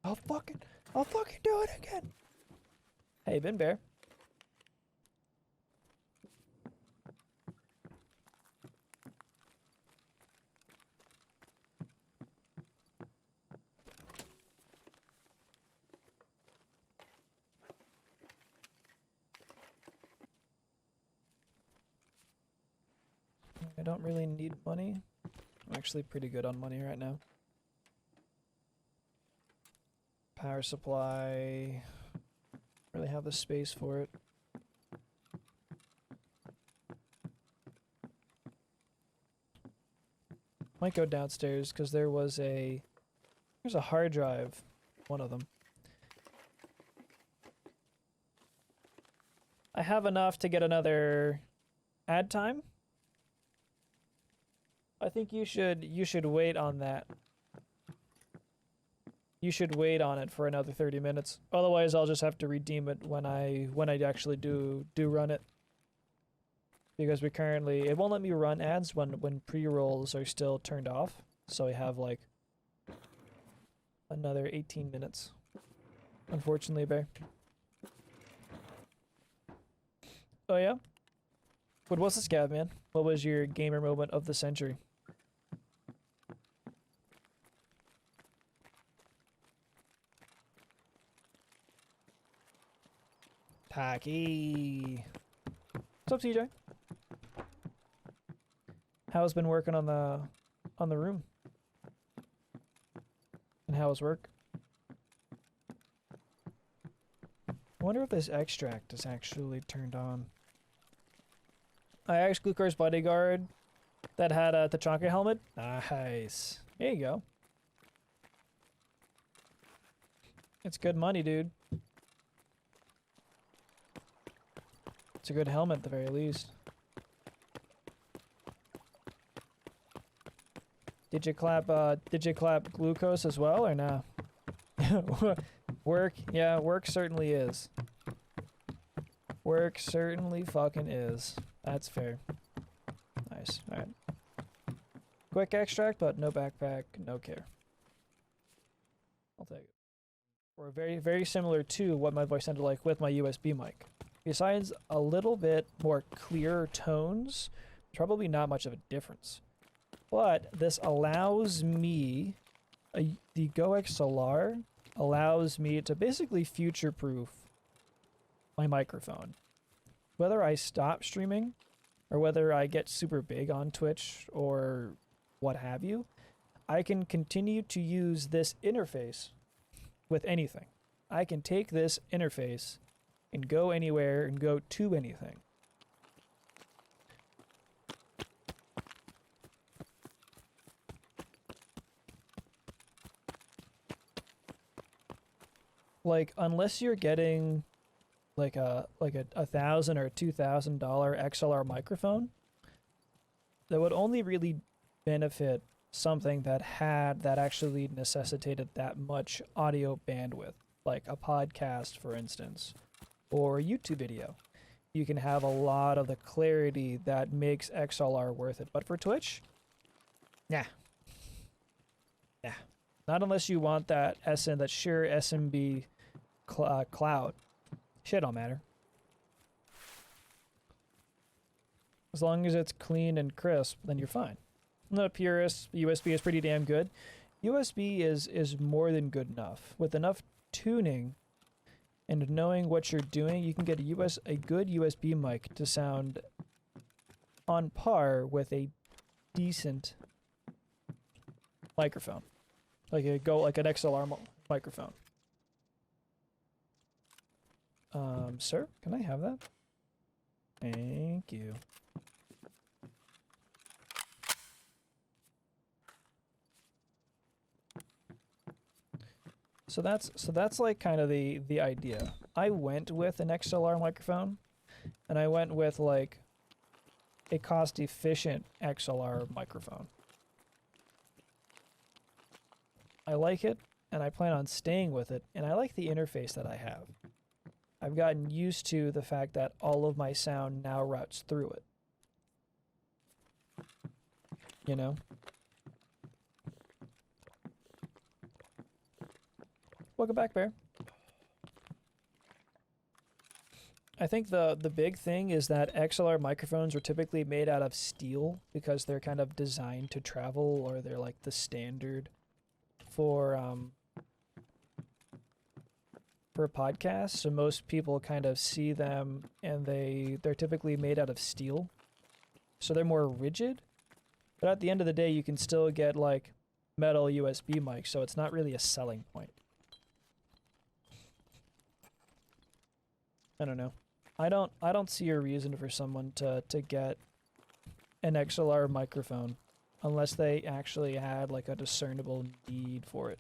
I'll fucking do it again. Hey, Ben Bear. I don't really need money. I'm actually pretty good on money right now. Power supply. Really have the space for it. Might go downstairs because there's a hard drive, one of them. I have enough to get another ad time. I think you should wait on that. You should wait on it for another 30 minutes. Otherwise, I'll just have to redeem it when I actually do run it. Because we currently, it won't let me run ads when pre-rolls are still turned off. So I have like another 18 minutes. Unfortunately, Bear. Oh yeah? But what's the scav, man? What was your gamer moment of the century? Tacky. What's up, CJ? How's been working on the room? And how's work? I wonder if this extract is actually turned on. I asked Glucor's bodyguard that had a Tachanka helmet. Nice. There you go. It's good money, dude. It's a good helmet at the very least. Did you clap glucose as well or no? Work, yeah, work certainly is. Work certainly fucking is. That's fair. Nice. Alright. Quick extract, but no backpack, no care. I'll take it. Or very, very similar to what my voice sounded like with my USB mic. Besides a little bit more clear tones, probably not much of a difference. But this allows me, the GoXLR allows me to basically future-proof my microphone. Whether I stop streaming, or whether I get super big on Twitch, or what have you, I can continue to use this interface with anything. I can take this interface and go anywhere and go to anything. Like, unless you're getting like a $1,000 or $2,000 XLR microphone, that would only really benefit something that actually necessitated that much audio bandwidth, like a podcast, for instance, or a YouTube video. You can have a lot of the clarity that makes XLR worth it. But for Twitch, nah. Nah. Not unless you want that sheer SMB cloud. Shit don't matter. As long as it's clean and crisp, then you're fine. I'm not a purist. USB is pretty damn good. USB is more than good enough. With enough tuning and knowing what you're doing, you can get a good USB mic to sound on par with a decent microphone. Like an XLR microphone. Sir, can I have that? Thank you. So that's like kind of the idea. I went with an XLR microphone, and I went with like a cost-efficient XLR microphone. I like it, and I plan on staying with it, and I like the interface that I have. I've gotten used to the fact that all of my sound now routes through it. You know? Welcome back, Bear. I think the big thing is that XLR microphones are typically made out of steel because they're kind of designed to travel, or they're like the standard for podcasts. So most people kind of see them, and they're typically made out of steel. So they're more rigid. But at the end of the day, you can still get like metal USB mics, so it's not really a selling point. I don't know. I don't see a reason for someone to get an XLR microphone unless they actually had like a discernible need for it.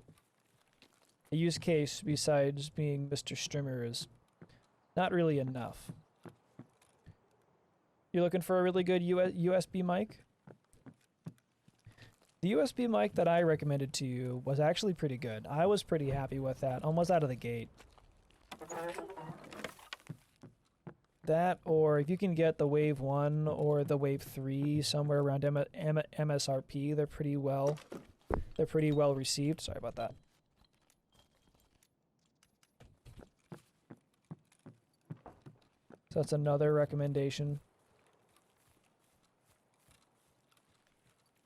The use case, besides being Mr. Strimmer, is not really enough. You're looking for a really good USB mic? The USB mic that I recommended to you was actually pretty good. I was pretty happy with that, almost out of the gate. That, or if you can get the Wave 1 or the Wave 3 somewhere around MSRP, they're pretty well received. Sorry about that. So that's another recommendation.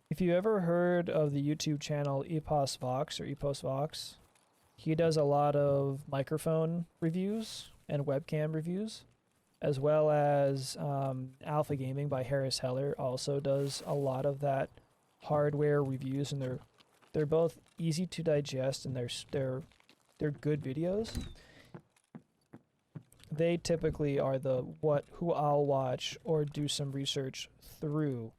If you ever heard of the YouTube channel Epos Vox or Epos Vox, he does a lot of microphone reviews and webcam reviews, as well as Alpha Gaming by Harris Heller also does a lot of that hardware reviews, and they're both easy to digest and they're good videos. They typically are who I'll watch or do some research through,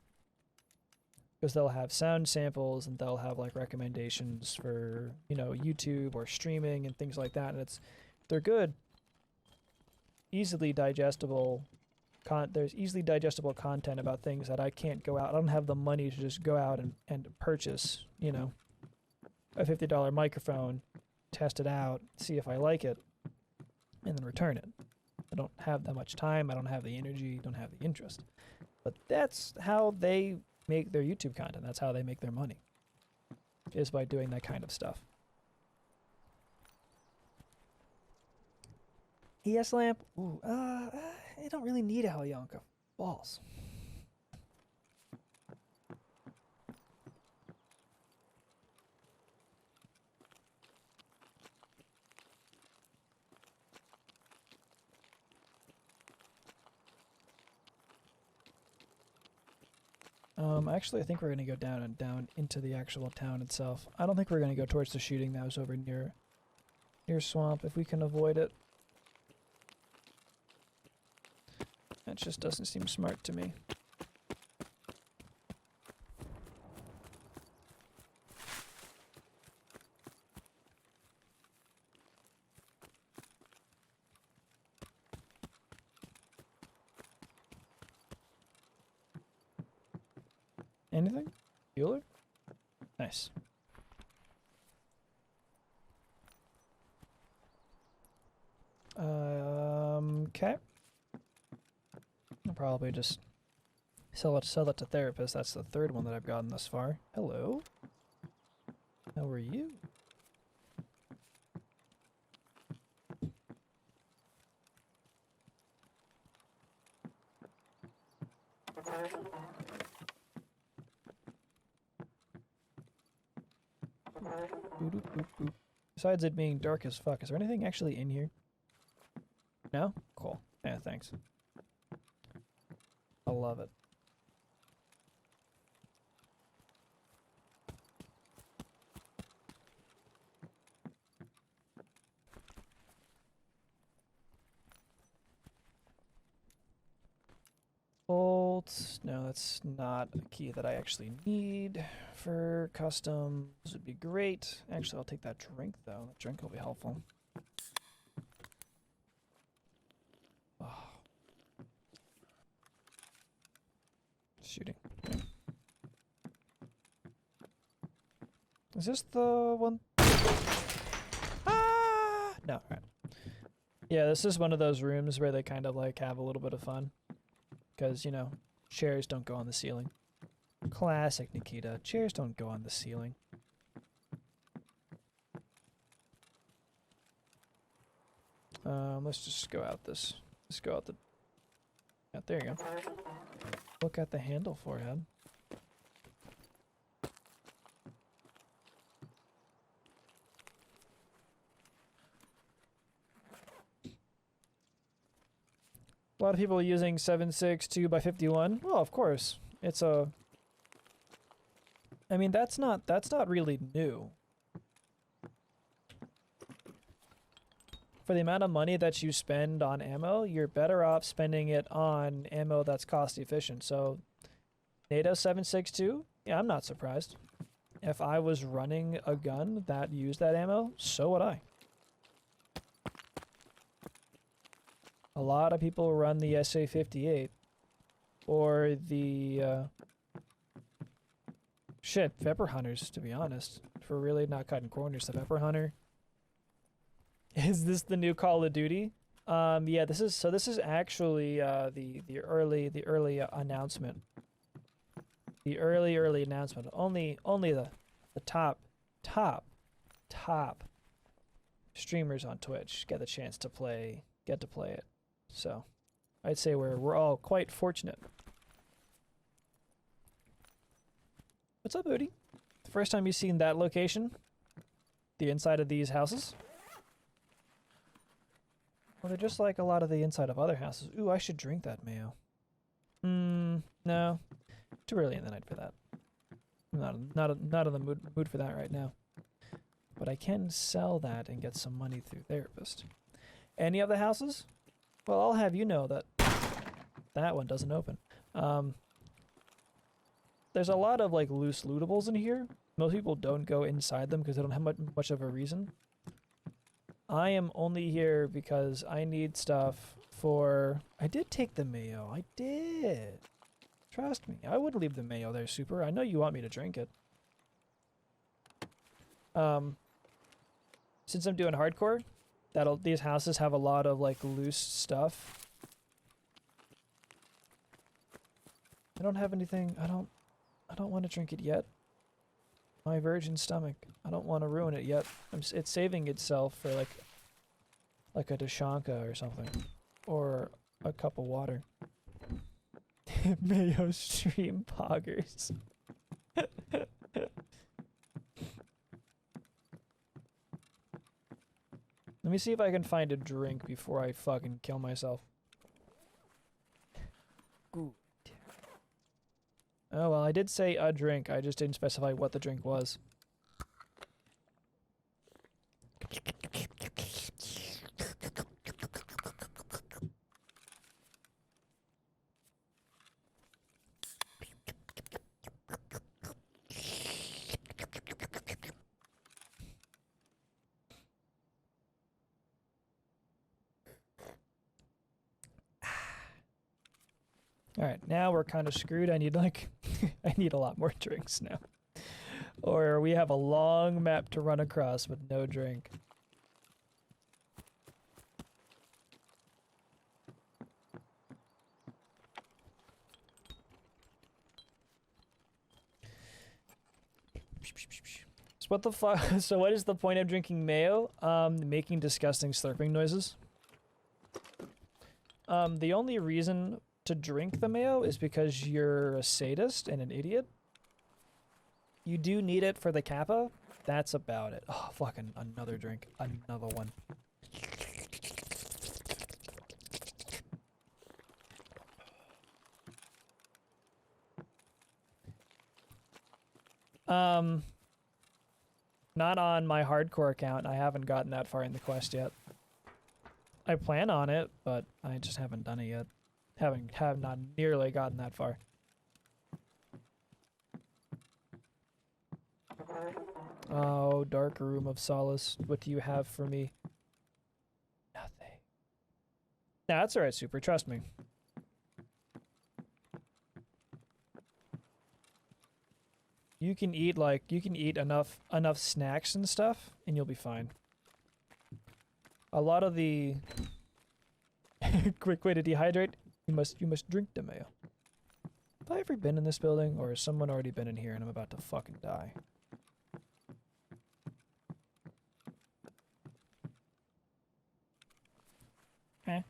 because they'll have sound samples and they'll have like recommendations for, you know, YouTube or streaming and things like that, and they're good, easily digestible there's easily digestible content about things that I can't go out. I don't have the money to just go out and purchase, you know, a $50 microphone, test it out, see if I like it, and then return it. I don't have that much time, I don't have the energy, don't have the interest. But that's how they make their YouTube content. That's how they make their money, is by doing that kind of stuff. ES lamp? Ooh, I don't really need a Helyanka. Balls. Actually, I think we're gonna go down into the actual town itself. I don't think we're gonna go towards the shooting that was over near Swamp, if we can avoid it. That just doesn't seem smart to me. Anything? Bueller? Nice. Okay. I'll probably just sell it to therapist. That's the third one that I've gotten thus far. Hello. How are you? Besides it being dark as fuck, is there anything actually in here? No? Cool. Yeah, thanks. I love it. Bolts. No, that's not a key that I actually need for customs. Would be great. Actually, I'll take that drink though. That drink will be helpful. Oh. Shooting. Okay. Is this the one? Ah! No, alright. Yeah, this is one of those rooms where they kind of like have a little bit of fun. Because, you know, chairs don't go on the ceiling. Classic Nikita. Chairs don't go on the ceiling. Let's just go out this. Let's go out the... Yeah, there you go. Look at the handle, forehead. A lot of people using 7.62 by 51. Well, of course. It's a... I mean, that's not really new. For the amount of money that you spend on ammo, you're better off spending it on ammo that's cost efficient. So, NATO 7.62, Yeah, I'm not surprised. If I was running a gun that used that ammo, so would I. A lot of people run the SA-58 or the shit, Pepper Hunters, to be honest. For really not cutting corners, the Pepper Hunter. Is this the new Call of Duty? Yeah, this is actually the early announcement. The early announcement. Only the top streamers on Twitch get the chance to get to play it. So, I'd say we're all quite fortunate. What's up, Booty? The first time you've seen that location? The inside of these houses? Well, they're just like a lot of the inside of other houses. Ooh, I should drink that mayo. No. Too early in the night for that. I'm not in the mood for that right now. But I can sell that and get some money through Therapist. Any of the houses? Well, I'll have you know that that one doesn't open. There's a lot of like loose lootables in here. Most people don't go inside them because they don't have much of a reason. I am only here because I need stuff for... I did take the mayo. I did. Trust me. I would leave the mayo there, Super. I know you want me to drink it. Since I'm doing hardcore, these houses have a lot of like loose stuff. I don't have anything. I don't want to drink it yet. My virgin stomach. I don't want to ruin it yet. It's saving itself for like a Dashanka or something, or a cup of water. Mayo stream poggers. Let me see if I can find a drink before I fucking kill myself. Good. Oh well, I did say a drink. I just didn't specify what the drink was. Alright, now we're kind of screwed. I need like, I need a lot more drinks now. Or we have a long map to run across with no drink. So what the fuck? So what is the point of drinking mayo? Making disgusting slurping noises. The only reason to drink the mayo is because you're a sadist and an idiot. You do need it for the kappa. That's about it. Oh, fucking another drink. Another one. Not on my hardcore account. I haven't gotten that far in the quest yet. I plan on it, but I just haven't done it yet. Have not nearly gotten that far. Oh, dark room of solace. What do you have for me? Nothing. Nah, that's alright, Super. Trust me. You can eat enough snacks and stuff, and you'll be fine. A lot of the quick way to dehydrate. You must drink the mayo. Have I ever been in this building, or has someone already been in here and I'm about to fucking die? Eh.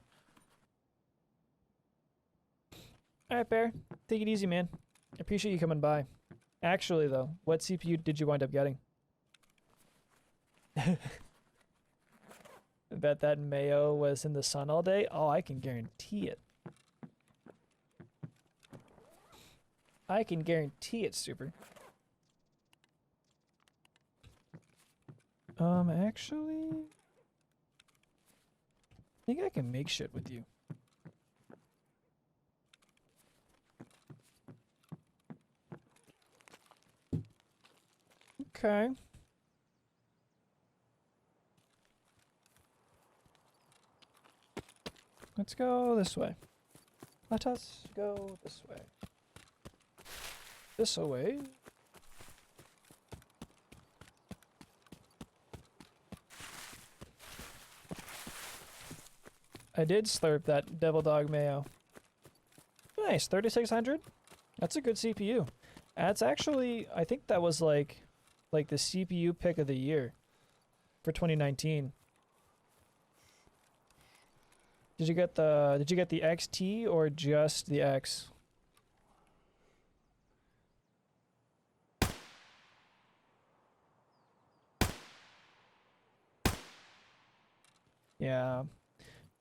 Alright, Bear. Take it easy, man. I appreciate you coming by. Actually, though, what CPU did you wind up getting? I bet that mayo was in the sun all day. Oh, I can guarantee it. I can guarantee it, Super. Actually... I think I can make shit with you. Okay. Let's go this way. Let us go this way. This away. I did slurp that devil dog mayo. Nice, 3600. That's a good CPU. That's actually, I think that was like the CPU pick of the year for 2019. Did you get the XT or just the X? Yeah.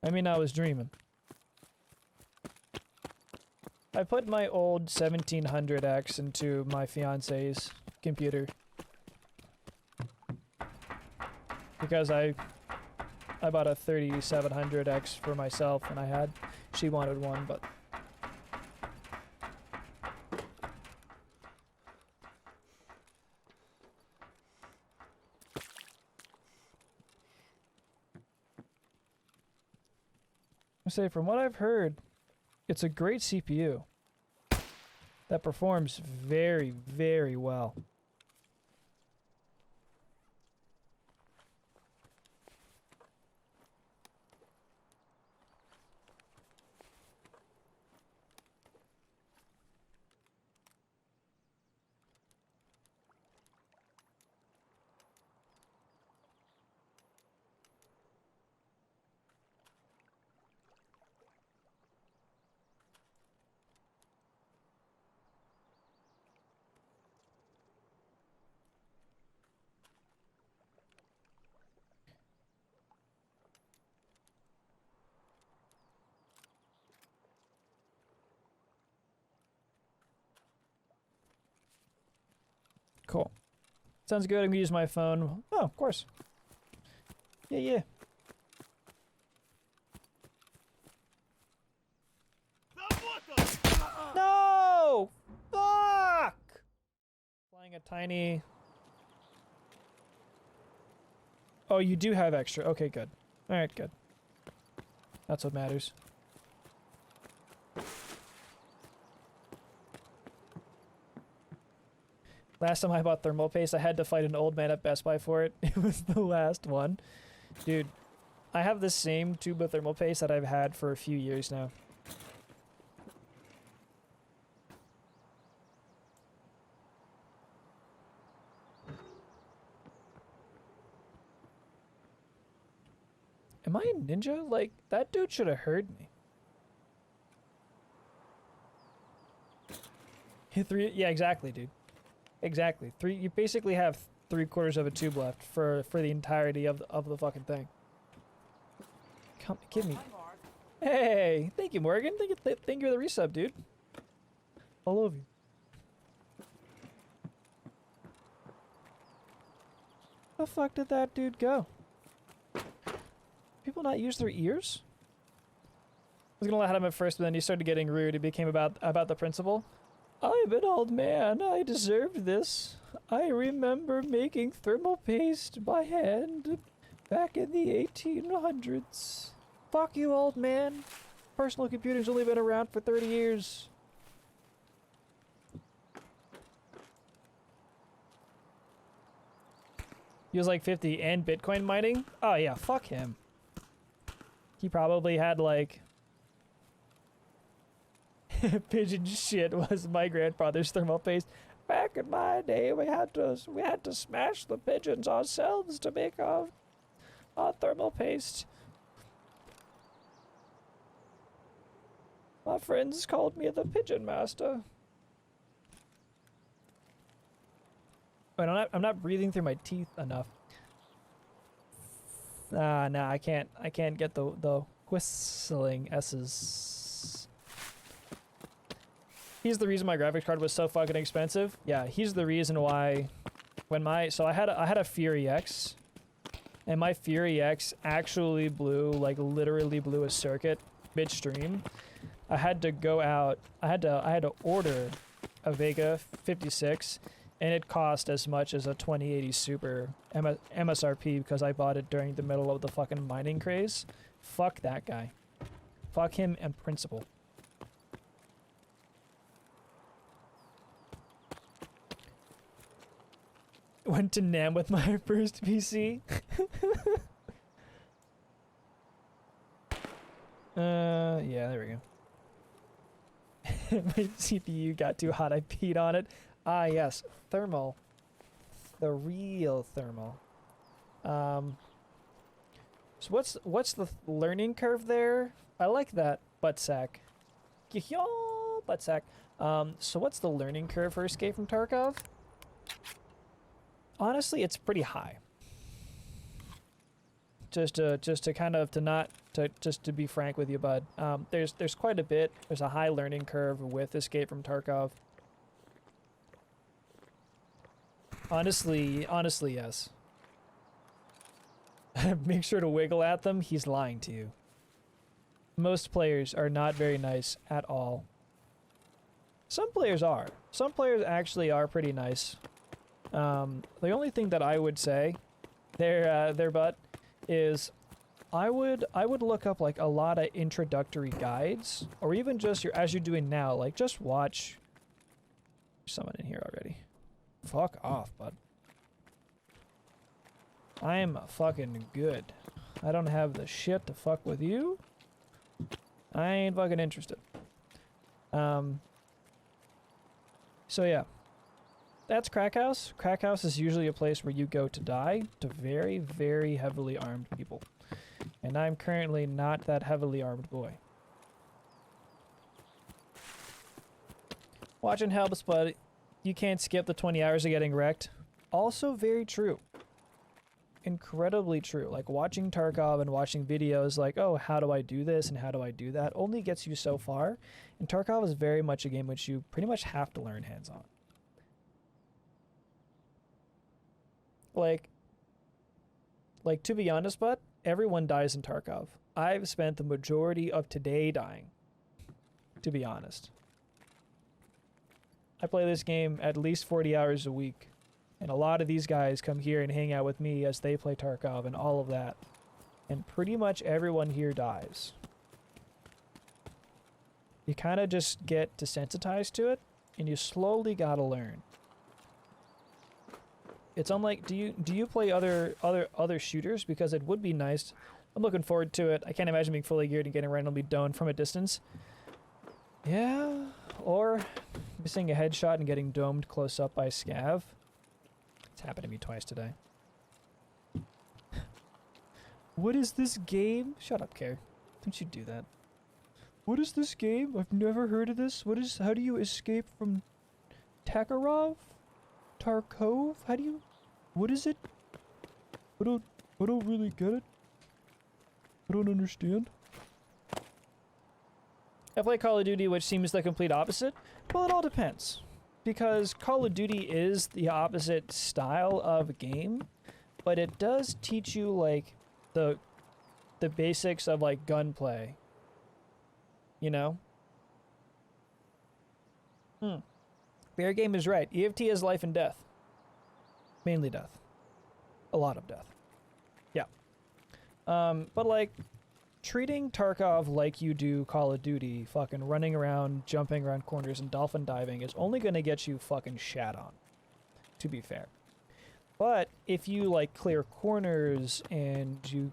I mean, I was dreaming. I put my old 1700X into my fiance's computer. Because I bought a 3700X for myself and she wanted one, but I say from what I've heard, it's a great CPU that performs very, very well. Cool. Sounds good. I'm gonna use my phone. Oh, of course. Yeah, yeah. No! Fuck! Flying a tiny... Oh, you do have extra. Okay, good. Alright, good. That's what matters. Last time I bought thermal paste, I had to fight an old man at Best Buy for it. It was the last one. Dude, I have the same tube of thermal paste that I've had for a few years now. Am I a ninja? Like, that dude should have heard me. Hit three. Yeah, exactly, dude. Exactly. You basically have 3/4 of a tube left for the entirety of the fucking thing. Come, give me. Hey, thank you, Morgan. Thank you for the resub, dude. I love you. The fuck did that dude go? People not use their ears? I was gonna let him at first, but then he started getting rude. It became about the principal. I'm an old man. I deserved this. I remember making thermal paste by hand back in the 1800s. Fuck you, old man. Personal computer's only been around for 30 years. He was like 50 and Bitcoin mining? Oh yeah, fuck him. He probably had like... Pigeon shit was my grandfather's thermal paste. Back in my day, we had to smash the pigeons ourselves to make our thermal paste. My friends called me the pigeon master. Wait, I'm not breathing through my teeth enough. Nah, I can't get the whistling S's. He's the reason my graphics card was so fucking expensive. Yeah, he's the reason why when so I had a Fury X, and my Fury X actually literally blew a circuit midstream. I had to go out. I had to order a Vega 56 And it cost as much as a 2080 Super MSRP because I bought it during the middle of the fucking mining craze. Fuck that guy. Fuck him and principal. Went to NAM with my first PC. Yeah, there we go. My CPU got too hot, I peed on it. Ah, yes, thermal. The real thermal. So what's the learning curve there? I like that butt sack. Butt sack. So what's the learning curve for Escape from Tarkov? Honestly, it's pretty high. Just to be frank with you, bud. There's quite a bit. There's a high learning curve with Escape from Tarkov. Honestly, yes. Make sure to wiggle at them. He's lying to you. Most players are not very nice at all. Some players are. Some players actually are pretty nice. The only thing that I would say, their butt, is I would look up like a lot of introductory guides, or even just as you're doing now, like just watch. There's someone in here already. Fuck off, bud. I'm fucking good. I don't have the shit to fuck with you. I ain't fucking interested. So yeah. That's Crack House. Crack House is usually a place where you go to die to very, very heavily armed people. And I'm currently not that heavily armed boy. Watching helps, but you can't skip the 20 hours of getting wrecked. Also very true. Incredibly true. Like watching Tarkov and watching videos like, oh, how do I do this and how do I do that, only gets you so far. And Tarkov is very much a game which you pretty much have to learn hands-on. Like to be honest, but everyone dies in Tarkov. I've spent the majority of today dying, to be honest. I play this game at least 40 hours a week, and a lot of these guys come here and hang out with me as they play Tarkov and all of that. And pretty much everyone here dies. You kind of just get desensitized to it, and you slowly gotta learn. It's unlike, do you play other shooters? Because it would be nice. I'm looking forward to it. I can't imagine being fully geared and getting randomly domed from a distance. Yeah, or missing a headshot and getting domed close up by Scav. It's happened to me twice today. What is this game? Shut up, Care. Don't you do that. What is this game? I've never heard of this. How do you escape from Tarkov? Tarkov? What is it? I don't really get it. I don't understand. I play Call of Duty, which seems the complete opposite. Well, it all depends. Because Call of Duty is the opposite style of game, but it does teach you, like, the basics of, like, gunplay. You know? Bear Game is right. EFT is life and death. Mainly death. A lot of death. Yeah. But like, treating Tarkov like you do Call of Duty, fucking running around, jumping around corners, and dolphin diving is only gonna get you fucking shat on. To be fair. But if you like clear corners and you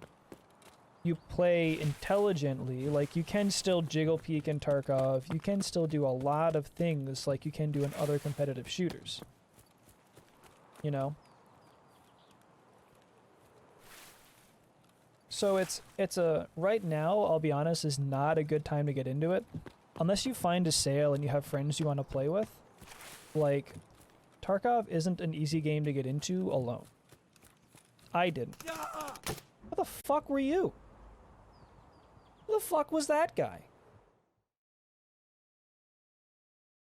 play intelligently, like you can still jiggle peek in Tarkov, you can still do a lot of things like you can do in other competitive shooters. You know? So it's right now, I'll be honest, is not a good time to get into it. Unless you find a sale and you have friends you want to play with. Like, Tarkov isn't an easy game to get into alone. I didn't. What the fuck were you? Who the fuck was that guy?